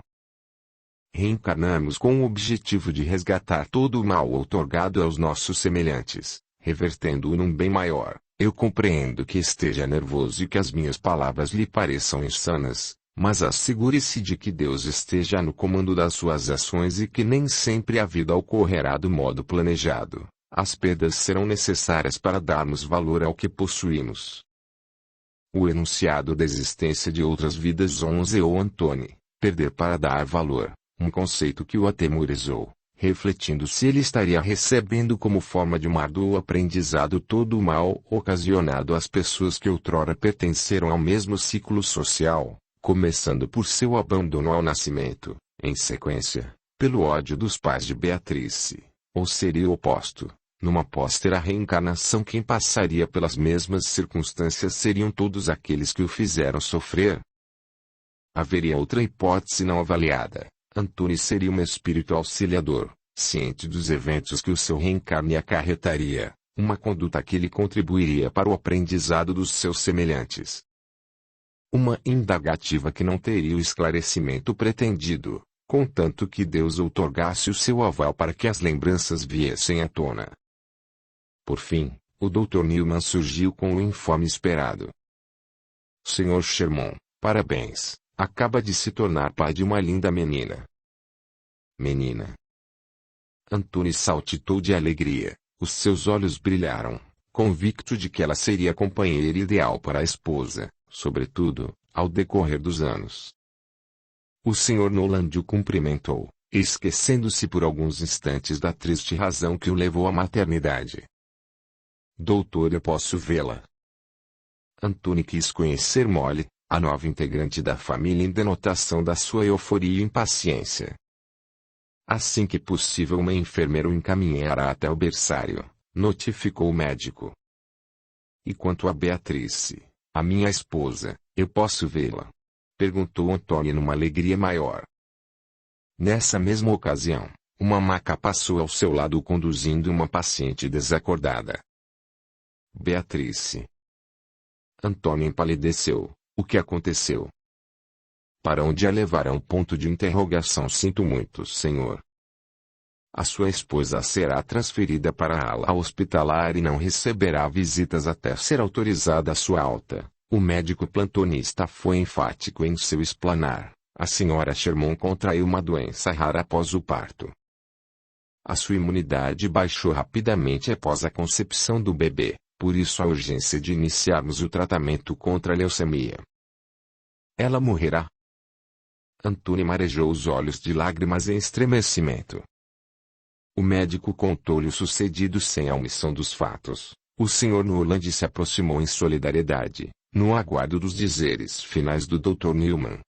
Reencarnamos com o objetivo de resgatar todo o mal outorgado aos nossos semelhantes, revertendo-o num bem maior. Eu compreendo que esteja nervoso e que as minhas palavras lhe pareçam insanas, mas assegure-se de que Deus esteja no comando das suas ações e que nem sempre a vida ocorrerá do modo planejado. As perdas serão necessárias para darmos valor ao que possuímos. O enunciado da existência de outras vidas onzeou Antônio, perder para dar valor, um conceito que o atemorizou. Refletindo se ele estaria recebendo como forma de um árduo aprendizado todo o mal ocasionado às pessoas que outrora pertenceram ao mesmo ciclo social, começando por seu abandono ao nascimento, em sequência, pelo ódio dos pais de Beatriz, ou seria o oposto, numa póstera reencarnação quem passaria pelas mesmas circunstâncias seriam todos aqueles que o fizeram sofrer? Haveria outra hipótese não avaliada. Antônio seria um espírito auxiliador, ciente dos eventos que o seu reencarne acarretaria, uma conduta que lhe contribuiria para o aprendizado dos seus semelhantes. Uma indagativa que não teria o esclarecimento pretendido, contanto que Deus outorgasse o seu aval para que as lembranças viessem à tona. Por fim, o Dr. Newman surgiu com o informe esperado. Sr. Sherman, parabéns. Acaba de se tornar pai de uma linda menina. Menina. Antônio saltitou de alegria, os seus olhos brilharam, convicto de que ela seria a companheira ideal para a esposa, sobretudo, ao decorrer dos anos. O Sr. Noland o cumprimentou, esquecendo-se por alguns instantes da triste razão que o levou à maternidade. Doutor, eu posso vê-la? Antônio quis conhecer Molly, a nova integrante da família em denotação da sua euforia e impaciência. Assim que possível uma enfermeira o encaminhará até o berçário, notificou o médico. E quanto a Beatriz, a minha esposa, eu posso vê-la? Perguntou Antônio numa alegria maior. Nessa mesma ocasião, uma maca passou ao seu lado conduzindo uma paciente desacordada. Beatriz. Antônio empalideceu. O que aconteceu? Para onde a levarão? Ponto de interrogação. Sinto muito, senhor. A sua esposa será transferida para a ala hospitalar e não receberá visitas até ser autorizada a sua alta. O médico plantonista foi enfático em seu explanar. A senhora Sherman contraiu uma doença rara após o parto. A sua imunidade baixou rapidamente após a concepção do bebê, por isso a urgência de iniciarmos o tratamento contra a leucemia. ela morrerá. Antony marejou os olhos de lágrimas em estremecimento. O médico contou-lhe o sucedido sem a omissão dos fatos. O Sr. Noland se aproximou em solidariedade, no aguardo dos dizeres finais do Dr. Newman.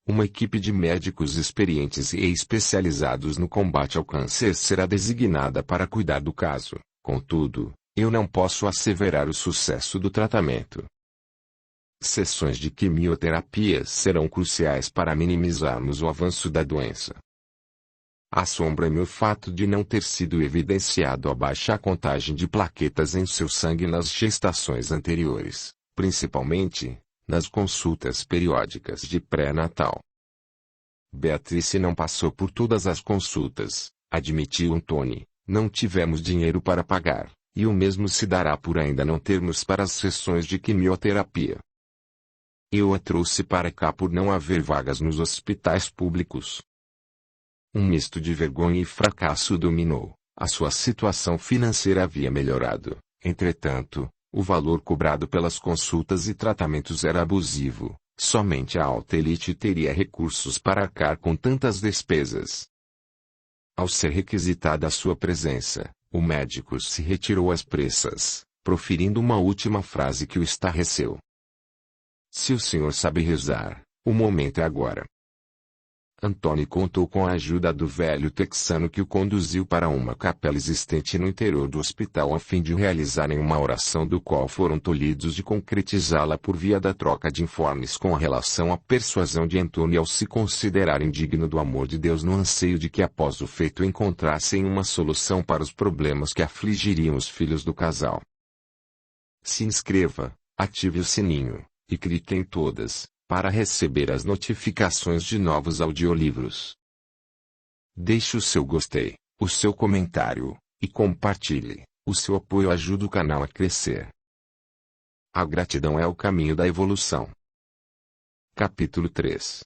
Uma equipe de médicos experientes e especializados no combate ao câncer será designada para cuidar do caso. Contudo, eu não posso asseverar o sucesso do tratamento. Sessões de quimioterapia serão cruciais para minimizarmos o avanço da doença. Assombra-me o fato de não ter sido evidenciado a baixa contagem de plaquetas em seu sangue nas gestações anteriores, principalmente nas consultas periódicas de pré-natal. Beatrice não passou por todas as consultas, admitiu Antony. Não tivemos dinheiro para pagar, e o mesmo se dará por ainda não termos para as sessões de quimioterapia. Eu a trouxe para cá por não haver vagas nos hospitais públicos. Um misto de vergonha e fracasso dominou. A sua situação financeira havia melhorado. Entretanto, o valor cobrado pelas consultas e tratamentos era abusivo. Somente a alta elite teria recursos para arcar com tantas despesas. Ao ser requisitada a sua presença, o médico se retirou às pressas, proferindo uma última frase que o estarreceu. Se o senhor sabe rezar, o momento é agora. Antony contou com a ajuda do velho texano que o conduziu para uma capela existente no interior do hospital a fim de realizarem uma oração do qual foram tolhidos de concretizá-la por via da troca de informes com relação à persuasão de Antony ao se considerar indigno do amor de Deus no anseio de que após o feito encontrassem uma solução para os problemas que afligiriam os filhos do casal. Se inscreva, ative o sininho, e clique em todas, para receber as notificações de novos audiolivros. Deixe o seu gostei, o seu comentário, e compartilhe. O seu apoio ajuda o canal a crescer. A gratidão é o caminho da evolução. Capítulo 3.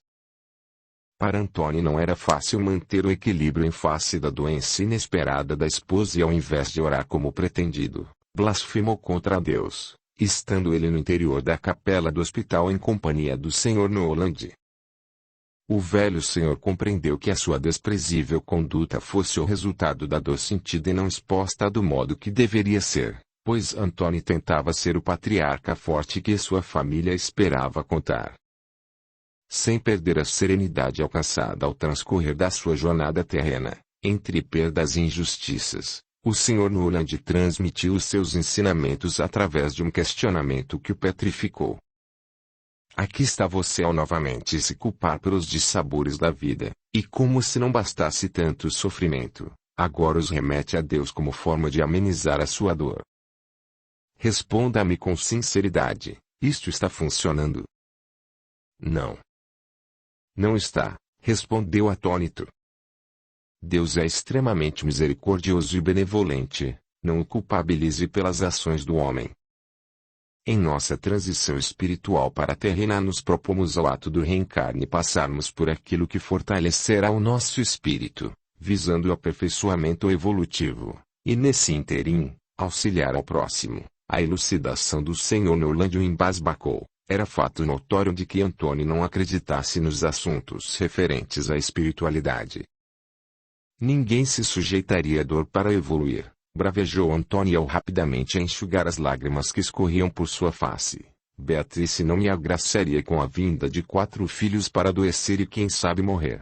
Para Antony não era fácil manter o equilíbrio em face da doença inesperada da esposa e ao invés de orar como pretendido, blasfemou contra Deus. Estando ele no interior da capela do hospital em companhia do Sr. Noland. O velho senhor compreendeu que a sua desprezível conduta fosse o resultado da dor sentida e não exposta do modo que deveria ser, pois Antony tentava ser o patriarca forte que sua família esperava contar. Sem perder a serenidade alcançada ao transcorrer da sua jornada terrena, entre perdas e injustiças, o Sr. Noland transmitiu os seus ensinamentos através de um questionamento que o petrificou. Aqui está você ao novamente se culpar pelos dissabores da vida, e como se não bastasse tanto sofrimento, agora os remete a Deus como forma de amenizar a sua dor. Responda-me com sinceridade, isto está funcionando? Não. Não está, respondeu atônito. Deus é extremamente misericordioso e benevolente, não o culpabilize pelas ações do homem. Em nossa transição espiritual para a terrena nos propomos ao ato do reencarne passarmos por aquilo que fortalecerá o nosso espírito, visando o aperfeiçoamento evolutivo, e nesse ínterim, auxiliar ao próximo. A elucidação do Sr. Noland o embasbacou. Era fato notório de que Antony não acreditasse nos assuntos referentes à espiritualidade. Ninguém se sujeitaria à dor para evoluir, bravejou Antony ao rapidamente enxugar as lágrimas que escorriam por sua face. Beatrice não me agraciaria com a vinda de 4 filhos para adoecer e quem sabe morrer.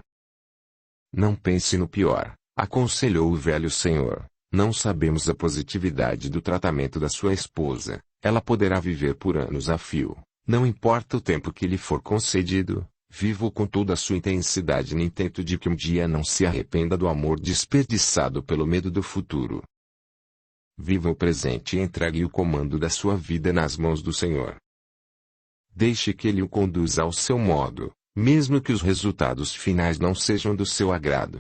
Não pense no pior, aconselhou o velho senhor. Não sabemos a positividade do tratamento da sua esposa. Ela poderá viver por anos a fio. Não importa o tempo que lhe for concedido. Vivo com toda a sua intensidade no intento de que um dia não se arrependa do amor desperdiçado pelo medo do futuro. Viva o presente e entregue o comando da sua vida nas mãos do Senhor. Deixe que Ele o conduza ao seu modo, mesmo que os resultados finais não sejam do seu agrado.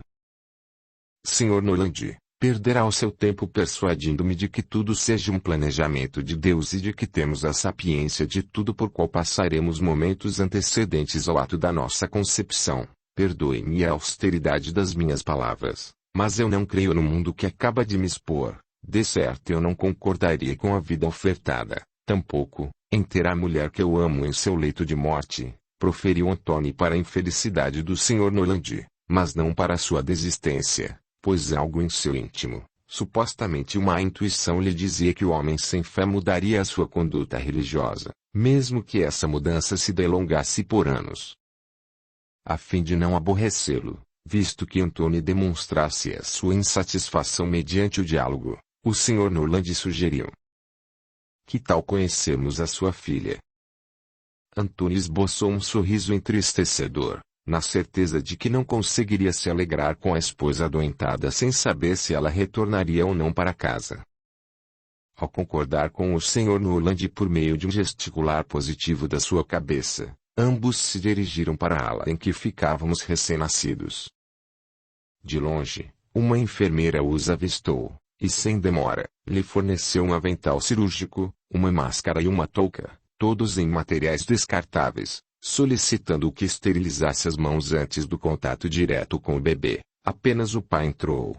Sr. Noland, perderá o seu tempo persuadindo-me de que tudo seja um planejamento de Deus e de que temos a sapiência de tudo por qual passaremos momentos antecedentes ao ato da nossa concepção. Perdoe-me a austeridade das minhas palavras, mas eu não creio no mundo que acaba de me expor. De certo eu não concordaria com a vida ofertada, tampouco, em ter a mulher que eu amo em seu leito de morte, proferiu Antony para a infelicidade do Sr. Noland, mas não para sua desistência, pois algo em seu íntimo, supostamente uma intuição lhe dizia que o homem sem fé mudaria a sua conduta religiosa, mesmo que essa mudança se delongasse por anos. A fim de não aborrecê-lo, visto que Antony demonstrasse a sua insatisfação mediante o diálogo, o Sr. Noland sugeriu: "Que tal conhecermos a sua filha?" Antony esboçou um sorriso entristecedor, na certeza de que não conseguiria se alegrar com a esposa adoentada sem saber se ela retornaria ou não para casa. Ao concordar com o Sr. Noland por meio de um gesticular positivo da sua cabeça, ambos se dirigiram para a ala em que ficávamos recém-nascidos. De longe, uma enfermeira os avistou, e sem demora, lhe forneceu um avental cirúrgico, uma máscara e uma touca, todos em materiais descartáveis, solicitando que esterilizasse as mãos antes do contato direto com o bebê. Apenas o pai entrou.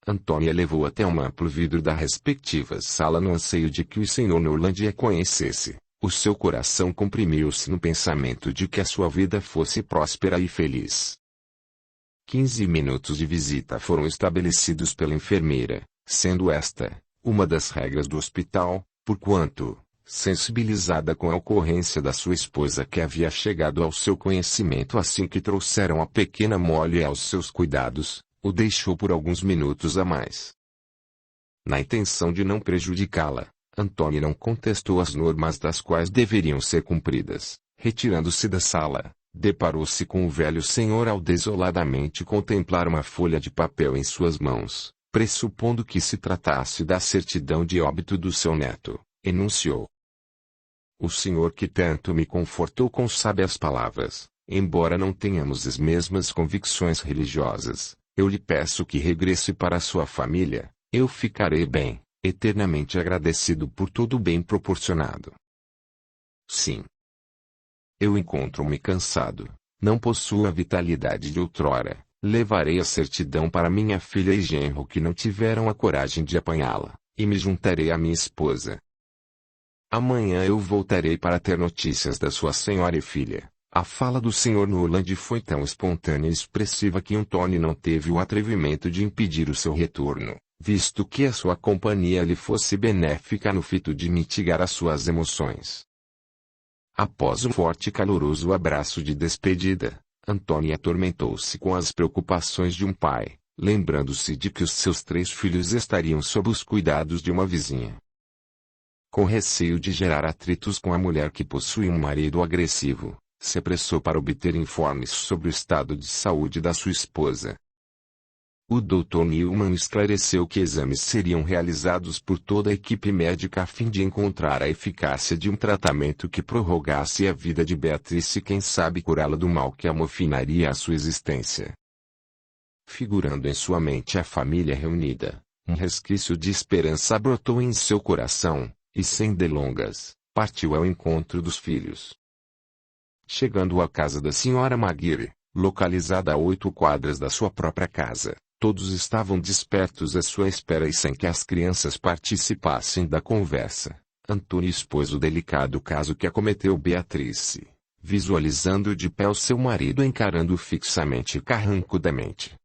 Antony a levou até um amplo vidro da respectiva sala no anseio de que o Sr. Noland a conhecesse. O seu coração comprimiu-se no pensamento de que a sua vida fosse próspera e feliz. 15 minutos de visita foram estabelecidos pela enfermeira, sendo esta uma das regras do hospital, porquanto, sensibilizada com a ocorrência da sua esposa que havia chegado ao seu conhecimento assim que trouxeram a pequena Molly aos seus cuidados, o deixou por alguns minutos a mais. Na intenção de não prejudicá-la, Antony não contestou as normas das quais deveriam ser cumpridas. Retirando-se da sala, deparou-se com o velho senhor ao desoladamente contemplar uma folha de papel em suas mãos, pressupondo que se tratasse da certidão de óbito do seu neto, enunciou: "O senhor que tanto me confortou com sábias palavras, embora não tenhamos as mesmas convicções religiosas, eu lhe peço que regresse para sua família, eu ficarei bem, eternamente agradecido por todo o bem proporcionado." "Sim. Eu encontro-me cansado, não possuo a vitalidade de outrora, levarei a certidão para minha filha e genro que não tiveram a coragem de apanhá-la, e me juntarei à minha esposa. Amanhã eu voltarei para ter notícias da sua senhora e filha." A fala do Sr. Noland foi tão espontânea e expressiva que Antony não teve o atrevimento de impedir o seu retorno, visto que a sua companhia lhe fosse benéfica no fito de mitigar as suas emoções. Após um forte e caloroso abraço de despedida, Antony atormentou-se com as preocupações de um pai, lembrando-se de que os seus 3 filhos estariam sob os cuidados de uma vizinha. Com receio de gerar atritos com a mulher que possuía um marido agressivo, se apressou para obter informes sobre o estado de saúde da sua esposa. O Dr. Newman esclareceu que exames seriam realizados por toda a equipe médica a fim de encontrar a eficácia de um tratamento que prorrogasse a vida de Beatrice e quem sabe curá-la do mal que amofinaria a sua existência. Figurando em sua mente a família reunida, um resquício de esperança brotou em seu coração, e sem delongas, partiu ao encontro dos filhos. Chegando à casa da Sra. Maguire, localizada a 8 quadras da sua própria casa, todos estavam despertos à sua espera e sem que as crianças participassem da conversa, Antony expôs o delicado caso que acometeu Beatrice, visualizando de pé o seu marido encarando-o fixamente e carrancudamente.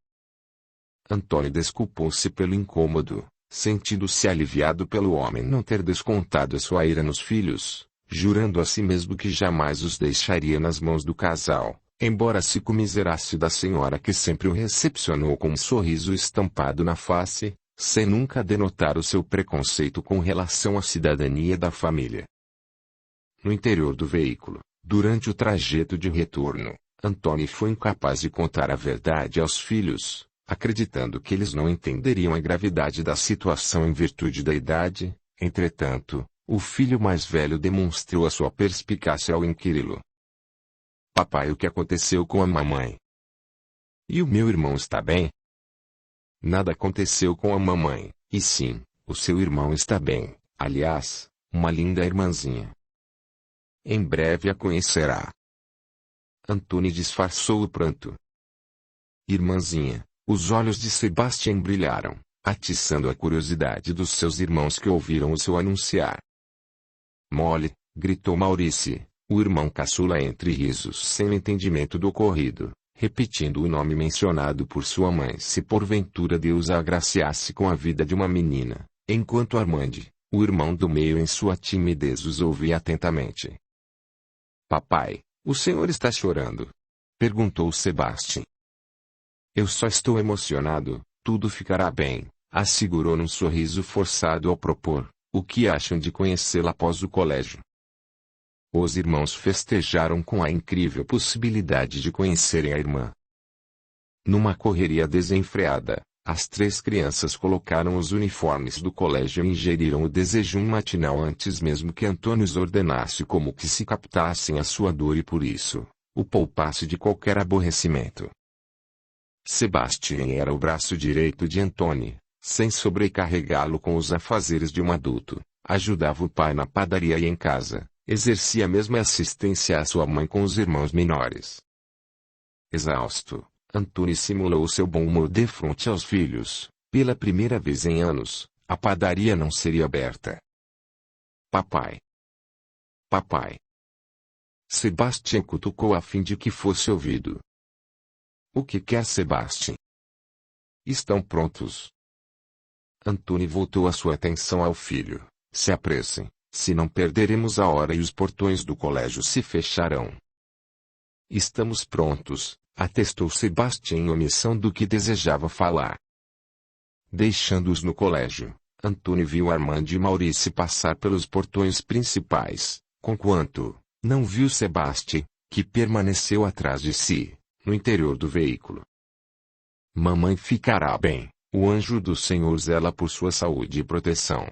Antony desculpou-se pelo incômodo, sentindo-se aliviado pelo homem não ter descontado a sua ira nos filhos, jurando a si mesmo que jamais os deixaria nas mãos do casal, embora se comiserasse da senhora que sempre o recepcionou com um sorriso estampado na face, sem nunca denotar o seu preconceito com relação à cidadania da família. No interior do veículo, durante o trajeto de retorno, Antony foi incapaz de contar a verdade aos filhos, acreditando que eles não entenderiam a gravidade da situação em virtude da idade. Entretanto, o filho mais velho demonstrou a sua perspicácia ao inquiri-lo: "Papai, o que aconteceu com a mamãe? E o meu irmão está bem?" "Nada aconteceu com a mamãe, e sim, o seu irmão está bem, aliás, uma linda irmãzinha. Em breve a conhecerá." Antony disfarçou o pranto. "Irmãzinha." Os olhos de Sebastian brilharam, atiçando a curiosidade dos seus irmãos que ouviram o seu anunciar. "Molly", gritou Maurice, O irmão caçula entre risos sem entendimento do ocorrido, repetindo o nome mencionado por sua mãe se porventura Deus a agraciasse com a vida de uma menina, enquanto Armand, o irmão do meio em sua timidez os ouvia atentamente. Papai, o senhor está chorando? Perguntou Sebastian. Eu só estou emocionado, tudo ficará bem, assegurou num sorriso forçado ao propor, o que acham de conhecê-la após o colégio? Os irmãos festejaram com a incrível possibilidade de conhecerem a irmã. Numa correria desenfreada, as 3 crianças colocaram os uniformes do colégio e ingeriram o desejum matinal antes mesmo que Antônio os ordenasse como que se captassem a sua dor e por isso, o poupasse de qualquer aborrecimento. Sebastian era o braço direito de Antônio, sem sobrecarregá-lo com os afazeres de um adulto, ajudava o pai na padaria e em casa. Exercia a mesma assistência à sua mãe com os irmãos menores. Exausto, Antônio simulou seu bom humor defronte aos filhos. Pela primeira vez em anos, a padaria não seria aberta. Papai! Papai! Sebastian cutucou a fim de que fosse ouvido. O que quer, Sebastian? Estão prontos. Antônio voltou a sua atenção ao filho. Se apressem. Se não perderemos a hora e os portões do colégio se fecharão. Estamos prontos, atestou Sebastian em omissão do que desejava falar. Deixando-os no colégio, Antônio viu Armand e Maurício passar pelos portões principais, conquanto não viu Sebastian, que permaneceu atrás de si, no interior do veículo. Mamãe ficará bem, o anjo do Senhor zela por sua saúde e proteção.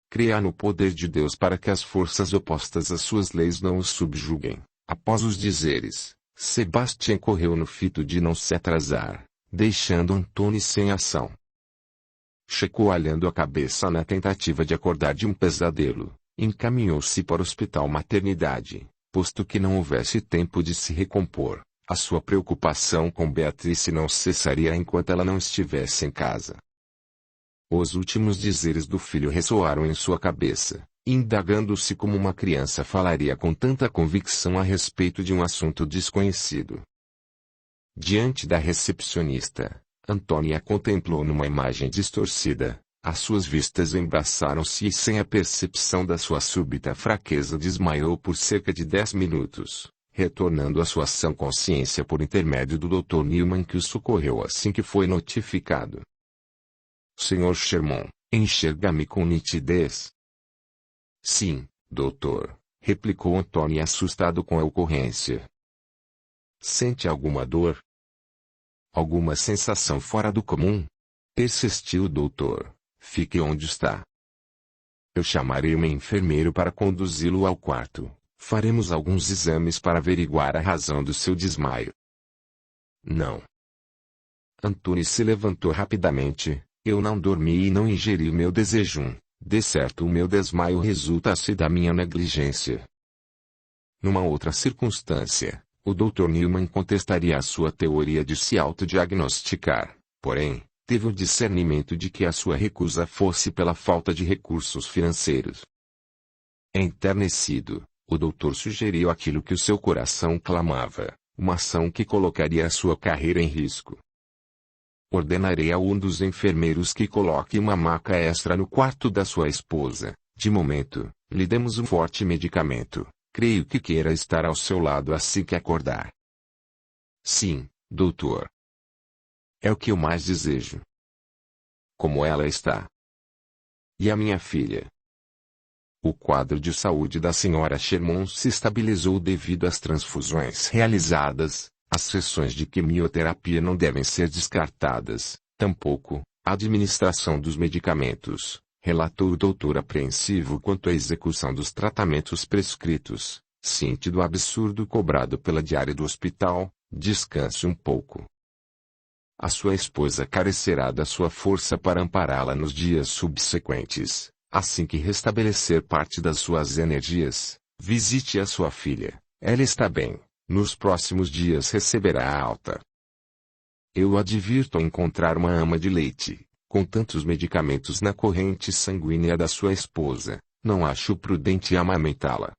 Creia no poder de Deus para que as forças opostas às suas leis não os subjuguem. Após os dizeres, Sebastian correu no fito de não se atrasar, deixando Antônio sem ação. Chacoalhando a cabeça na tentativa de acordar de um pesadelo, encaminhou-se para o hospital maternidade, posto que não houvesse tempo de se recompor. A sua preocupação com Beatrice não cessaria enquanto ela não estivesse em casa. Os últimos dizeres do filho ressoaram em sua cabeça, indagando-se como uma criança falaria com tanta convicção a respeito de um assunto desconhecido. Diante da recepcionista, Antônia a contemplou numa imagem distorcida, as suas vistas embaçaram-se e sem a percepção da sua súbita fraqueza desmaiou por cerca de 10 minutos, retornando à sua sã consciência por intermédio do Dr. Newman que o socorreu assim que foi notificado. Sr. Sherman, enxerga-me com nitidez? Sim, doutor, replicou Antônio assustado com a ocorrência. Sente alguma dor? Alguma sensação fora do comum? Persistiu o doutor. Fique onde está. Eu chamarei um enfermeiro para conduzi-lo ao quarto. Faremos alguns exames para averiguar a razão do seu desmaio. Não. Antônio se levantou rapidamente. Eu não dormi e não ingeri o meu desejum. De certo o meu desmaio resulta-se da minha negligência. Numa outra circunstância, o Dr. Newman contestaria a sua teoria de se autodiagnosticar, porém, teve o discernimento de que a sua recusa fosse pela falta de recursos financeiros. Enternecido, o doutor sugeriu aquilo que o seu coração clamava, uma ação que colocaria a sua carreira em risco. Ordenarei a um dos enfermeiros que coloque uma maca extra no quarto da sua esposa. De momento, lhe demos um forte medicamento. Creio que queira estar ao seu lado assim que acordar. Sim, doutor. É o que eu mais desejo. Como ela está? E a minha filha? O quadro de saúde da senhora Sherman se estabilizou devido às transfusões realizadas. As sessões de quimioterapia não devem ser descartadas, tampouco a administração dos medicamentos, relatou o doutor apreensivo quanto à execução dos tratamentos prescritos. Ciente do absurdo cobrado pela diária do hospital, descanse um pouco. A sua esposa carecerá da sua força para ampará-la nos dias subsequentes. Assim que restabelecer parte das suas energias, visite a sua filha. Ela está bem. Nos próximos dias receberá a alta. Eu o advirto a encontrar uma ama de leite. Com tantos medicamentos na corrente sanguínea da sua esposa, não acho prudente amamentá-la.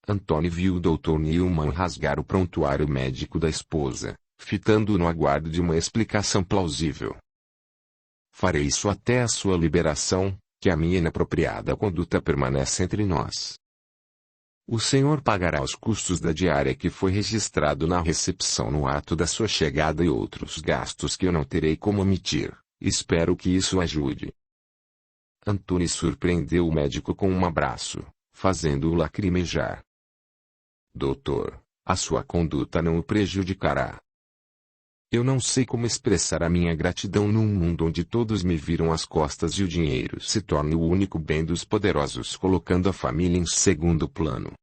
Antony viu o Dr. Newman rasgar o prontuário médico da esposa, fitando-o no aguardo de uma explicação plausível. Farei isso até a sua liberação, que a minha inapropriada conduta permanece entre nós. O senhor pagará os custos da diária que foi registrado na recepção no ato da sua chegada e outros gastos que eu não terei como omitir. Espero que isso ajude. Antony surpreendeu o médico com um abraço, fazendo-o lacrimejar. Doutor, a sua conduta não o prejudicará. Eu não sei como expressar a minha gratidão num mundo onde todos me viram às costas e o dinheiro se torna o único bem dos poderosos, colocando a família em segundo plano.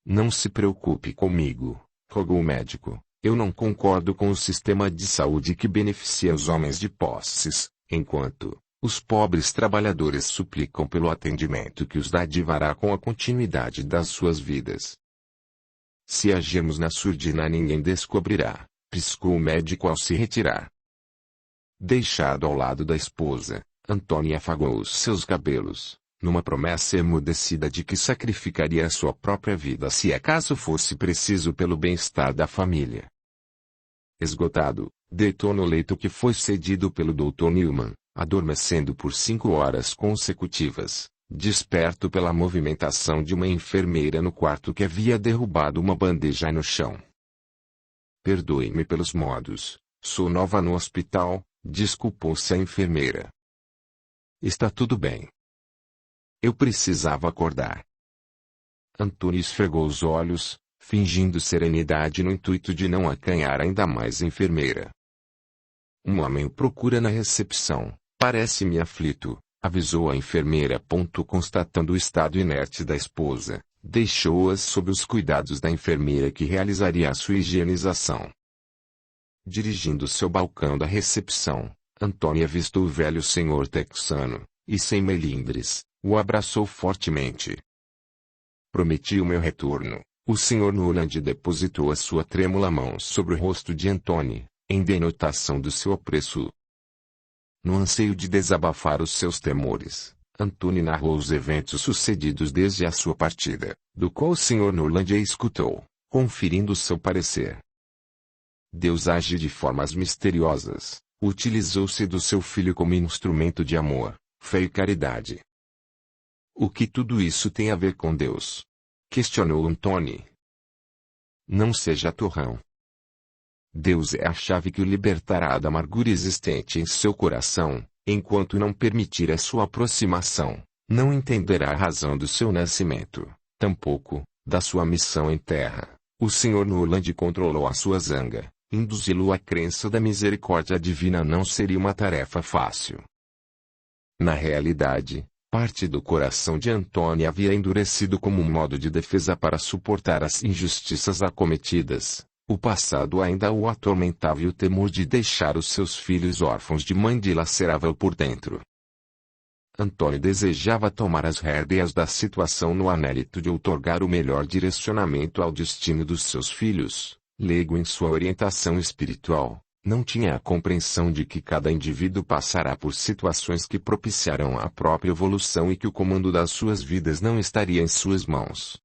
Não se preocupe comigo, rogou o médico. Eu não concordo com o sistema de saúde que beneficia os homens de posses, enquanto os pobres trabalhadores suplicam pelo atendimento que os dadivará com a continuidade das suas vidas. Se agirmos na surdina, ninguém descobrirá, piscou o médico ao se retirar. Deixado ao lado da esposa, Antony afagou os seus cabelos, numa promessa emudecida de que sacrificaria a sua própria vida se acaso fosse preciso pelo bem-estar da família. Esgotado, deitou no leito que foi cedido pelo Dr. Newman, adormecendo por 5 horas consecutivas, desperto pela movimentação de uma enfermeira no quarto que havia derrubado uma bandeja no chão. Perdoe-me pelos modos, sou nova no hospital, desculpou-se a enfermeira. Está tudo bem. Eu precisava acordar. Antony esfregou os olhos, fingindo serenidade no intuito de não acanhar ainda mais a enfermeira. Um homem o procura na recepção, parece-me aflito, avisou a enfermeira. Constatando o estado inerte da esposa, deixou-as sob os cuidados da enfermeira que realizaria a sua higienização. Dirigindo-se ao balcão da recepção, Antony avistou o velho senhor texano, e sem melindres, o abraçou fortemente. Prometi o meu retorno. O Sr. Nuland depositou a sua trêmula mão sobre o rosto de Antony, em denotação do seu apreço. No anseio de desabafar os seus temores, Antony narrou os eventos sucedidos desde a sua partida, do qual o Sr. Nuland escutou, conferindo seu parecer. Deus age de formas misteriosas, utilizou-se do seu filho como instrumento de amor, fé e caridade. O que tudo isso tem a ver com Deus? Questionou Antony. Não seja torrão. Deus é a chave que o libertará da amargura existente em seu coração. Enquanto não permitir a sua aproximação, não entenderá a razão do seu nascimento, tampouco da sua missão em terra. O Sr. Nuland controlou a sua zanga, induzi-lo à crença da misericórdia divina não seria uma tarefa fácil. Na realidade, parte do coração de Antony havia endurecido como um modo de defesa para suportar as injustiças acometidas. O passado ainda o atormentava e o temor de deixar os seus filhos órfãos de mãe dilacerava-o por dentro. Antony desejava tomar as rédeas da situação no anélito de outorgar o melhor direcionamento ao destino dos seus filhos. Leigo em sua orientação espiritual, não tinha a compreensão de que cada indivíduo passará por situações que propiciarão a própria evolução e que o comando das suas vidas não estaria em suas mãos.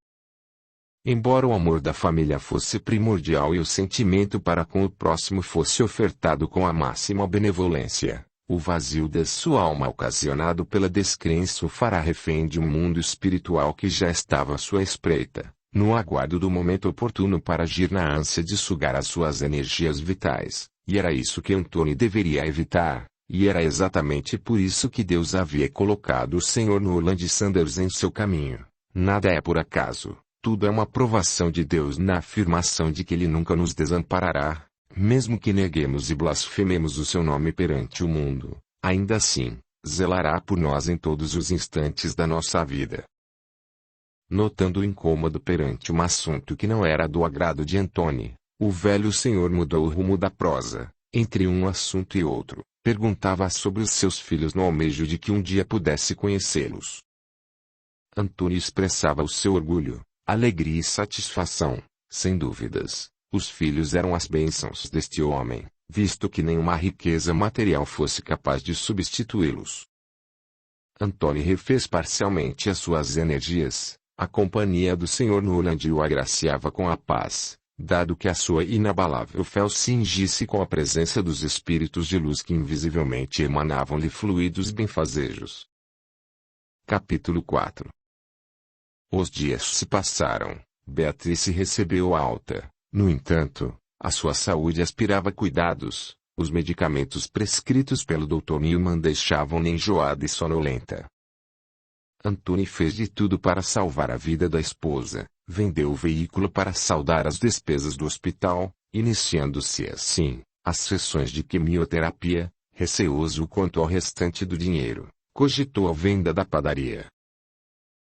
Embora o amor da família fosse primordial e o sentimento para com o próximo fosse ofertado com a máxima benevolência, o vazio de sua alma ocasionado pela descrença o fará refém de um mundo espiritual que já estava à sua espreita, no aguardo do momento oportuno para agir na ânsia de sugar as suas energias vitais, e era isso que Antony deveria evitar, e era exatamente por isso que Deus havia colocado o Sr. Nuland Sanders em seu caminho. Nada é por acaso. Tudo é uma provação de Deus na afirmação de que Ele nunca nos desamparará, mesmo que neguemos e blasfememos o seu nome perante o mundo, ainda assim, zelará por nós em todos os instantes da nossa vida. Notando o incômodo perante um assunto que não era do agrado de Antony, o velho senhor mudou o rumo da prosa, entre um assunto e outro, perguntava sobre os seus filhos no almejo de que um dia pudesse conhecê-los. Antony expressava o seu orgulho, alegria e satisfação, sem dúvidas. Os filhos eram as bênçãos deste homem, visto que nenhuma riqueza material fosse capaz de substituí-los. Antony refez parcialmente as suas energias, A companhia do Sr. Noland o agraciava com a paz, dado que a sua inabalável fé o cingisse com a presença dos espíritos de luz que invisivelmente emanavam-lhe fluidos benfazejos. Capítulo 4. Os dias se passaram. Beatrice recebeu alta. No entanto, a sua saúde aspirava cuidados. Os medicamentos prescritos pelo Dr. Newman deixavam-na enjoada e sonolenta. Anthony fez de tudo para salvar a vida da esposa. Vendeu o veículo para saldar as despesas do hospital, iniciando-se assim as sessões de quimioterapia. Receoso quanto ao restante do dinheiro, cogitou a venda da padaria.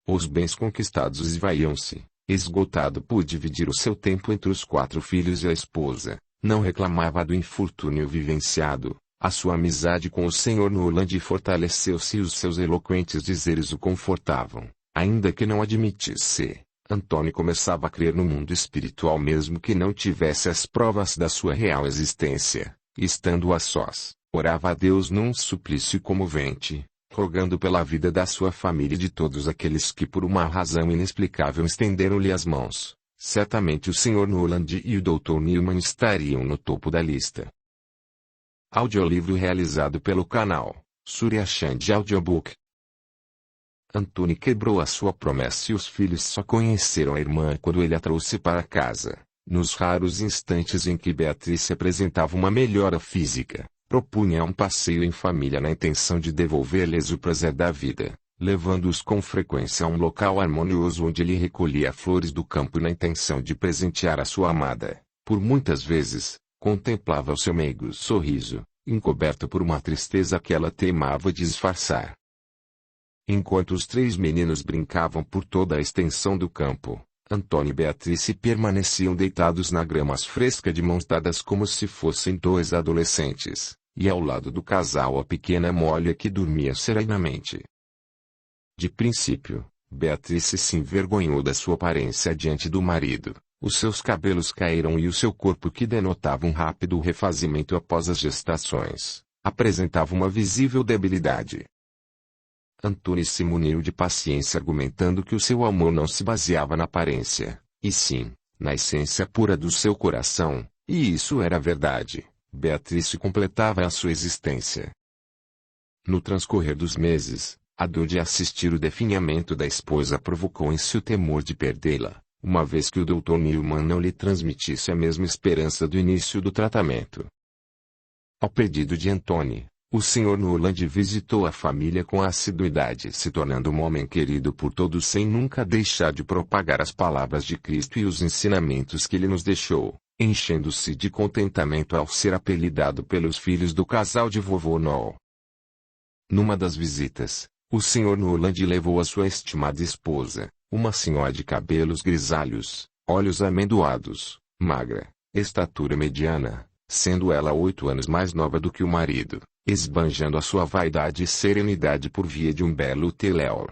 Os bens conquistados esvaíam-se. Esgotado por dividir o seu tempo entre os 4 filhos e a esposa, não reclamava do infortúnio vivenciado. A sua amizade com o Sr. Noland fortaleceu-se e os seus eloquentes dizeres o confortavam, ainda que não admitisse. Anthony começava a crer no mundo espiritual mesmo que não tivesse as provas da sua real existência. Estando a sós, orava a Deus num suplício comovente, rogando pela vida da sua família e de todos aqueles que por uma razão inexplicável estenderam-lhe as mãos. Certamente o Sr. Noland e o Dr. Newman estariam no topo da lista. Audiolivro realizado pelo canal Surya Chand Audiobook. Anthony quebrou a sua promessa e os filhos só conheceram a irmã quando ele a trouxe para casa. Nos raros instantes em que Beatrice apresentava uma melhora física, propunha um passeio em família na intenção de devolver-lhes o prazer da vida, levando-os com frequência a um local harmonioso onde ele recolhia flores do campo na intenção de presentear a sua amada. Por muitas vezes, contemplava o seu meigo sorriso, encoberto por uma tristeza que ela teimava disfarçar. Enquanto os 3 meninos brincavam por toda a extensão do campo, Anthony e Beatrice permaneciam deitados na grama fresca de mãos dadas como se fossem 2 adolescentes, e ao lado do casal a pequena Molly que dormia serenamente. De princípio, Beatrice se envergonhou da sua aparência diante do marido. Os seus cabelos caíram e o seu corpo, que denotava um rápido refazimento após as gestações, apresentava uma visível debilidade. Anthony se muniu de paciência argumentando que o seu amor não se baseava na aparência, e sim, na essência pura do seu coração, e isso era verdade. Beatrice completava a sua existência. No transcorrer dos meses, a dor de assistir o definhamento da esposa provocou em si o temor de perdê-la, uma vez que o Dr. Newman não lhe transmitisse a mesma esperança do início do tratamento. Ao pedido de Anthony, o Sr. Noland visitou a família com assiduidade, se tornando um homem querido por todos sem nunca deixar de propagar as palavras de Cristo e os ensinamentos que ele nos deixou, enchendo-se de contentamento ao ser apelidado pelos filhos do casal de vovô Noel. Numa das visitas, o Sr. Noland levou a sua estimada esposa, uma senhora de cabelos grisalhos, olhos amendoados, magra, estatura mediana, sendo ela 8 anos mais nova do que o marido, esbanjando a sua vaidade e serenidade por via de um belo teléor.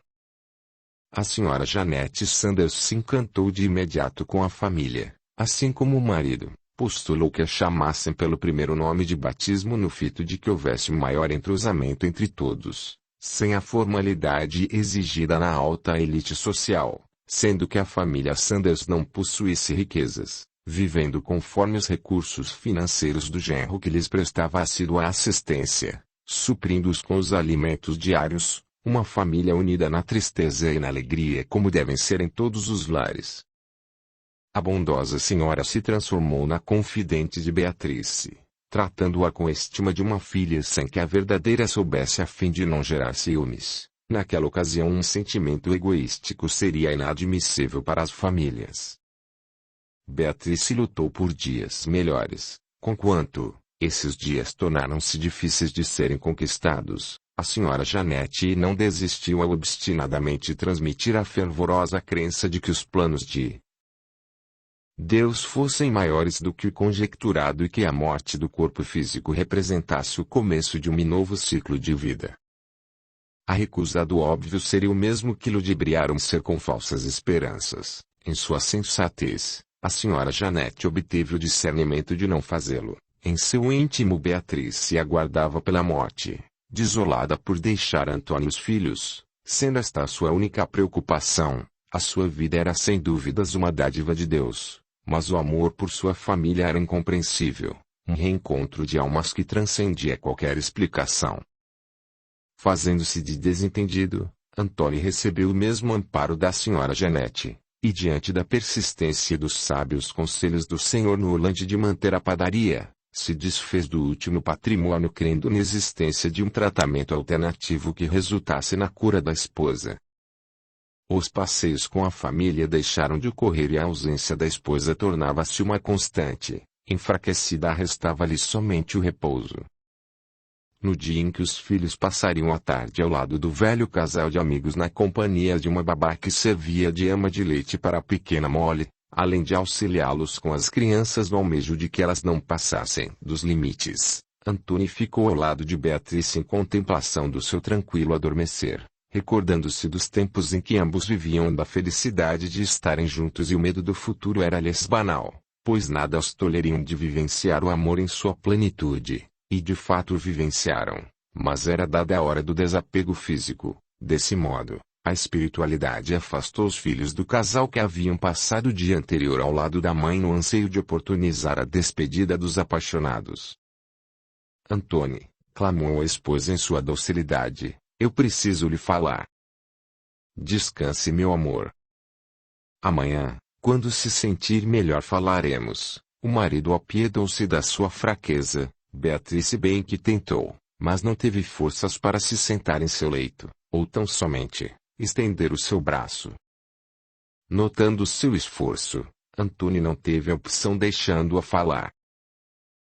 A senhora Janete Sanders se encantou de imediato com a família, assim como o marido, postulou que a chamassem pelo primeiro nome de batismo no fito de que houvesse um maior entrosamento entre todos, sem a formalidade exigida na alta elite social, sendo que a família Sanders não possuísse riquezas, vivendo conforme os recursos financeiros do genro que lhes prestava assídua assistência, suprindo-os com os alimentos diários, uma família unida na tristeza e na alegria como devem ser em todos os lares. A bondosa senhora se transformou na confidente de Beatrice, tratando-a com estima de uma filha sem que a verdadeira soubesse a fim de não gerar ciúmes. Naquela ocasião um sentimento egoístico seria inadmissível para as famílias. Beatrice lutou por dias melhores, conquanto esses dias tornaram-se difíceis de serem conquistados. A senhora Janete não desistiu a obstinadamente transmitir a fervorosa crença de que os planos de Deus fossem maiores do que o conjecturado e que a morte do corpo físico representasse o começo de um novo ciclo de vida. A recusa do óbvio seria o mesmo que ludibriar um ser com falsas esperanças. Em sua sensatez, a senhora Janete obteve o discernimento de não fazê-lo. Em seu íntimo Beatrice aguardava pela morte, desolada por deixar Antônio os filhos, sendo esta a sua única preocupação. A sua vida era sem dúvidas uma dádiva de Deus, mas o amor por sua família era incompreensível, um reencontro de almas que transcendia qualquer explicação. Fazendo-se de desentendido, Antônio recebeu o mesmo amparo da senhora Janete, e diante da persistência dos sábios conselhos do senhor Nolande de manter a padaria, se desfez do último patrimônio crendo na existência de um tratamento alternativo que resultasse na cura da esposa. Os passeios com a família deixaram de ocorrer e a ausência da esposa tornava-se uma constante. Enfraquecida restava-lhe somente o repouso. No dia em que os filhos passariam a tarde ao lado do velho casal de amigos na companhia de uma babá que servia de ama de leite para a pequena Molly, além de auxiliá-los com as crianças no almejo de que elas não passassem dos limites, Antônio ficou ao lado de Beatriz em contemplação do seu tranquilo adormecer, recordando-se dos tempos em que ambos viviam da felicidade de estarem juntos e o medo do futuro era-lhes banal, pois nada os tolheriam de vivenciar o amor em sua plenitude, e de fato o vivenciaram, mas era dada a hora do desapego físico. Desse modo, a espiritualidade afastou os filhos do casal que haviam passado o dia anterior ao lado da mãe no anseio de oportunizar a despedida dos apaixonados. Antônio, clamou a esposa em sua docilidade, eu preciso lhe falar. Descanse, meu amor. Amanhã, quando se sentir melhor falaremos. O marido apiedou-se da sua fraqueza. Beatriz bem que tentou, mas não teve forças para se sentar em seu leito, ou tão somente estender o seu braço. Notando seu esforço, Antônio não teve a opção deixando-a falar.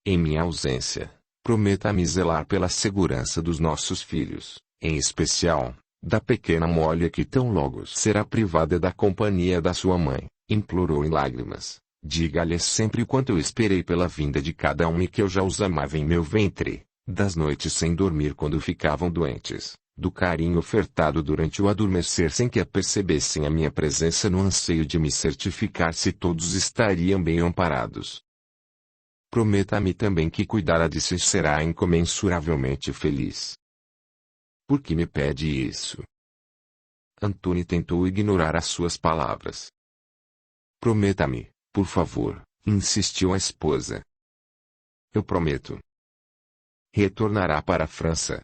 Em minha ausência, prometa-me zelar pela segurança dos nossos filhos, em especial, da pequena Molly que tão logo será privada da companhia da sua mãe, implorou em lágrimas. Diga-lhes sempre o quanto eu esperei pela vinda de cada um e que eu já os amava em meu ventre, das noites sem dormir quando ficavam doentes, do carinho ofertado durante o adormecer sem que apercebessem a minha presença no anseio de me certificar se todos estariam bem amparados. Prometa-me também que cuidará de si e será incomensuravelmente feliz. Por que me pede isso? Antônio tentou ignorar as suas palavras. Prometa-me. Por favor, insistiu a esposa. Eu prometo. Retornará para a França.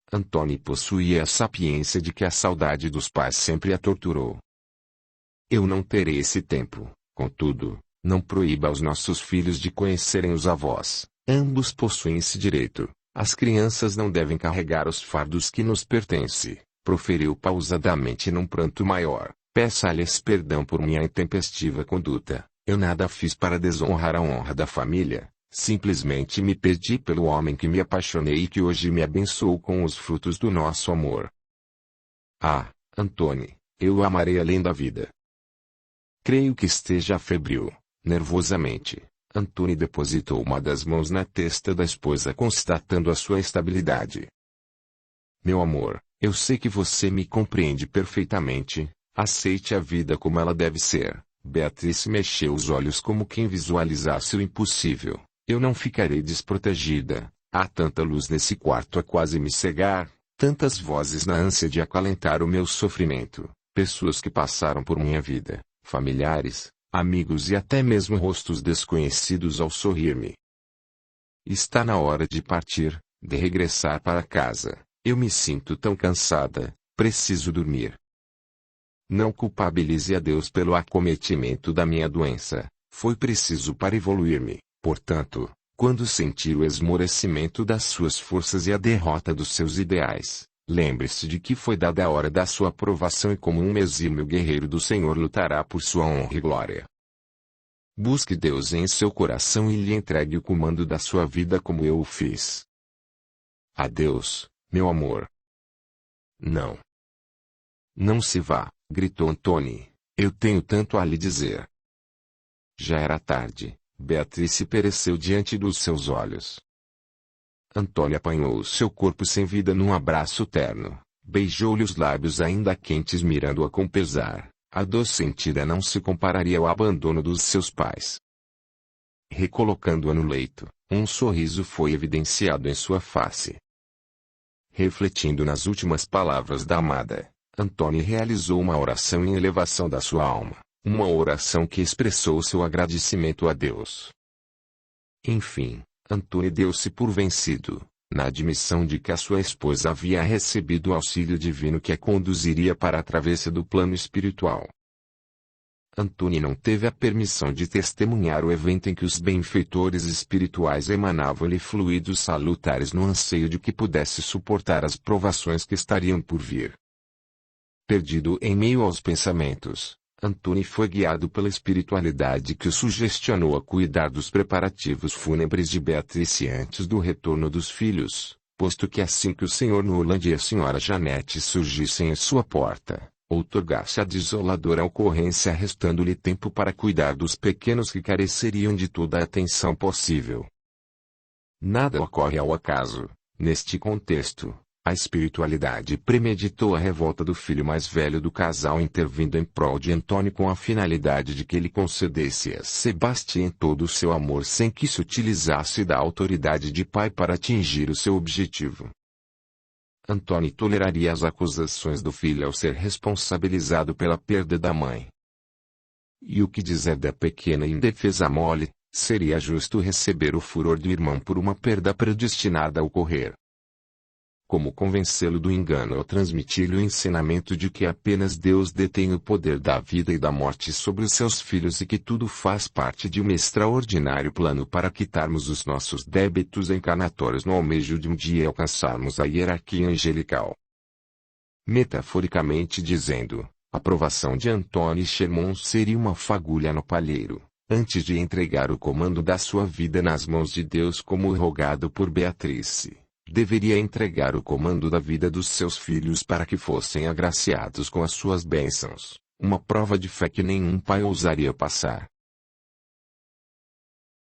Antônio possuía a sapiência de que a saudade dos pais sempre a torturou. Eu não terei esse tempo, contudo, não proíba aos nossos filhos de conhecerem os avós, ambos possuem esse direito. As crianças não devem carregar os fardos que nos pertencem, proferiu pausadamente num pranto maior. Peça-lhes perdão por minha intempestiva conduta, eu nada fiz para desonrar a honra da família, simplesmente me perdi pelo homem que me apaixonei e que hoje me abençoou com os frutos do nosso amor. Ah, Antônio, eu o amarei além da vida. Creio que esteja febril. Nervosamente, Antônio depositou uma das mãos na testa da esposa constatando a sua estabilidade. Meu amor, eu sei que você me compreende perfeitamente. Aceite a vida como ela deve ser. Beatriz mexeu os olhos como quem visualizasse o impossível. Eu não ficarei desprotegida. Há tanta luz nesse quarto a quase me cegar, tantas vozes na ânsia de acalentar o meu sofrimento, pessoas que passaram por minha vida, familiares, amigos e até mesmo rostos desconhecidos ao sorrir-me. Está na hora de partir, de regressar para casa. Eu me sinto tão cansada, preciso dormir. Não culpabilize a Deus pelo acometimento da minha doença. Foi preciso para evoluir-me. Portanto, quando sentir o esmorecimento das suas forças e a derrota dos seus ideais, lembre-se de que foi dada a hora da sua aprovação e como um exímio guerreiro do Senhor lutará por sua honra e glória. Busque Deus em seu coração e lhe entregue o comando da sua vida como eu o fiz. Adeus, meu amor. Não. Não se vá. Gritou Antônio, eu tenho tanto a lhe dizer. Já era tarde, Beatriz se pereceu diante dos seus olhos. Antônio apanhou o seu corpo sem vida num abraço terno, beijou-lhe os lábios ainda quentes mirando-a com pesar. A dor sentida não se compararia ao abandono dos seus pais. Recolocando-a no leito, um sorriso foi evidenciado em sua face. Refletindo nas últimas palavras da amada, Antônio realizou uma oração em elevação da sua alma, uma oração que expressou seu agradecimento a Deus. Enfim, Antônio deu-se por vencido, na admissão de que a sua esposa havia recebido o auxílio divino que a conduziria para a travessia do plano espiritual. Antônio não teve a permissão de testemunhar o evento em que os benfeitores espirituais emanavam-lhe fluidos salutares no anseio de que pudesse suportar as provações que estariam por vir. Perdido em meio aos pensamentos, Antônio foi guiado pela espiritualidade que o sugestionou a cuidar dos preparativos fúnebres de Beatrice antes do retorno dos filhos, posto que assim que o Sr. Noland e a Sra. Janete surgissem em sua porta, outorgasse a desoladora ocorrência restando-lhe tempo para cuidar dos pequenos que careceriam de toda a atenção possível. Nada ocorre ao acaso. Neste contexto, a espiritualidade premeditou a revolta do filho mais velho do casal intervindo em prol de Antônio com a finalidade de que ele concedesse a Sebastião todo o seu amor sem que se utilizasse da autoridade de pai para atingir o seu objetivo. Antônio toleraria as acusações do filho ao ser responsabilizado pela perda da mãe. E o que dizer da pequena e indefesa Molly? Seria justo receber o furor do irmão por uma perda predestinada a ocorrer. Como convencê-lo do engano ao transmitir-lhe o ensinamento de que apenas Deus detém o poder da vida e da morte sobre os seus filhos e que tudo faz parte de um extraordinário plano para quitarmos os nossos débitos encarnatórios no almejo de um dia alcançarmos a hierarquia angelical. Metaforicamente dizendo, a provação de Antônio Sherman seria uma fagulha no palheiro, antes de entregar o comando da sua vida nas mãos de Deus como rogado por Beatrice. Deveria entregar o comando da vida dos seus filhos para que fossem agraciados com as suas bênçãos, uma prova de fé que nenhum pai ousaria passar.